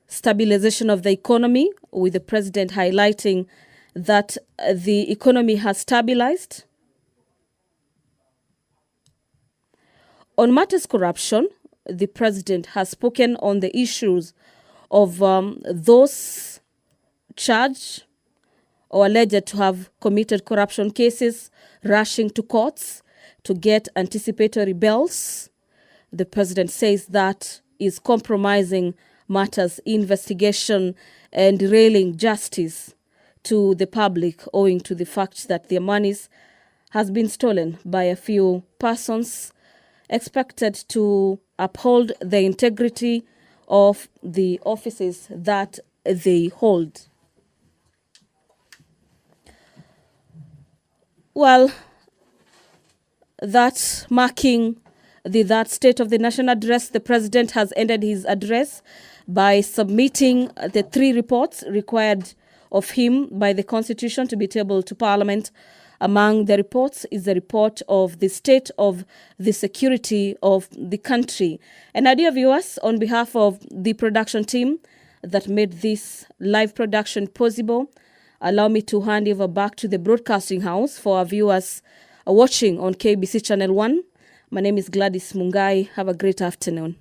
stabilization of the economy, with the president highlighting that the economy has stabilized. On matters corruption, the president has spoken on the issues of those charged or alleged to have committed corruption cases rushing to courts to get anticipatory bails. The president says that is compromising matters investigation and derailing justice to the public, owing to the fact that their monies has been stolen by a few persons expected to uphold the integrity of the offices that they hold. Well, that marking that State of the Nation address, the president has ended his address by submitting the 3 reports required of him by the Constitution to be tabled to Parliament. Among the reports is the report of the state of the security of the country. And our dear viewers, on behalf of the production team that made this live production possible, allow me to hand over back to the broadcasting house for our viewers watching on KBC Channel 1. My name is Gladys Mungai. Have a great afternoon.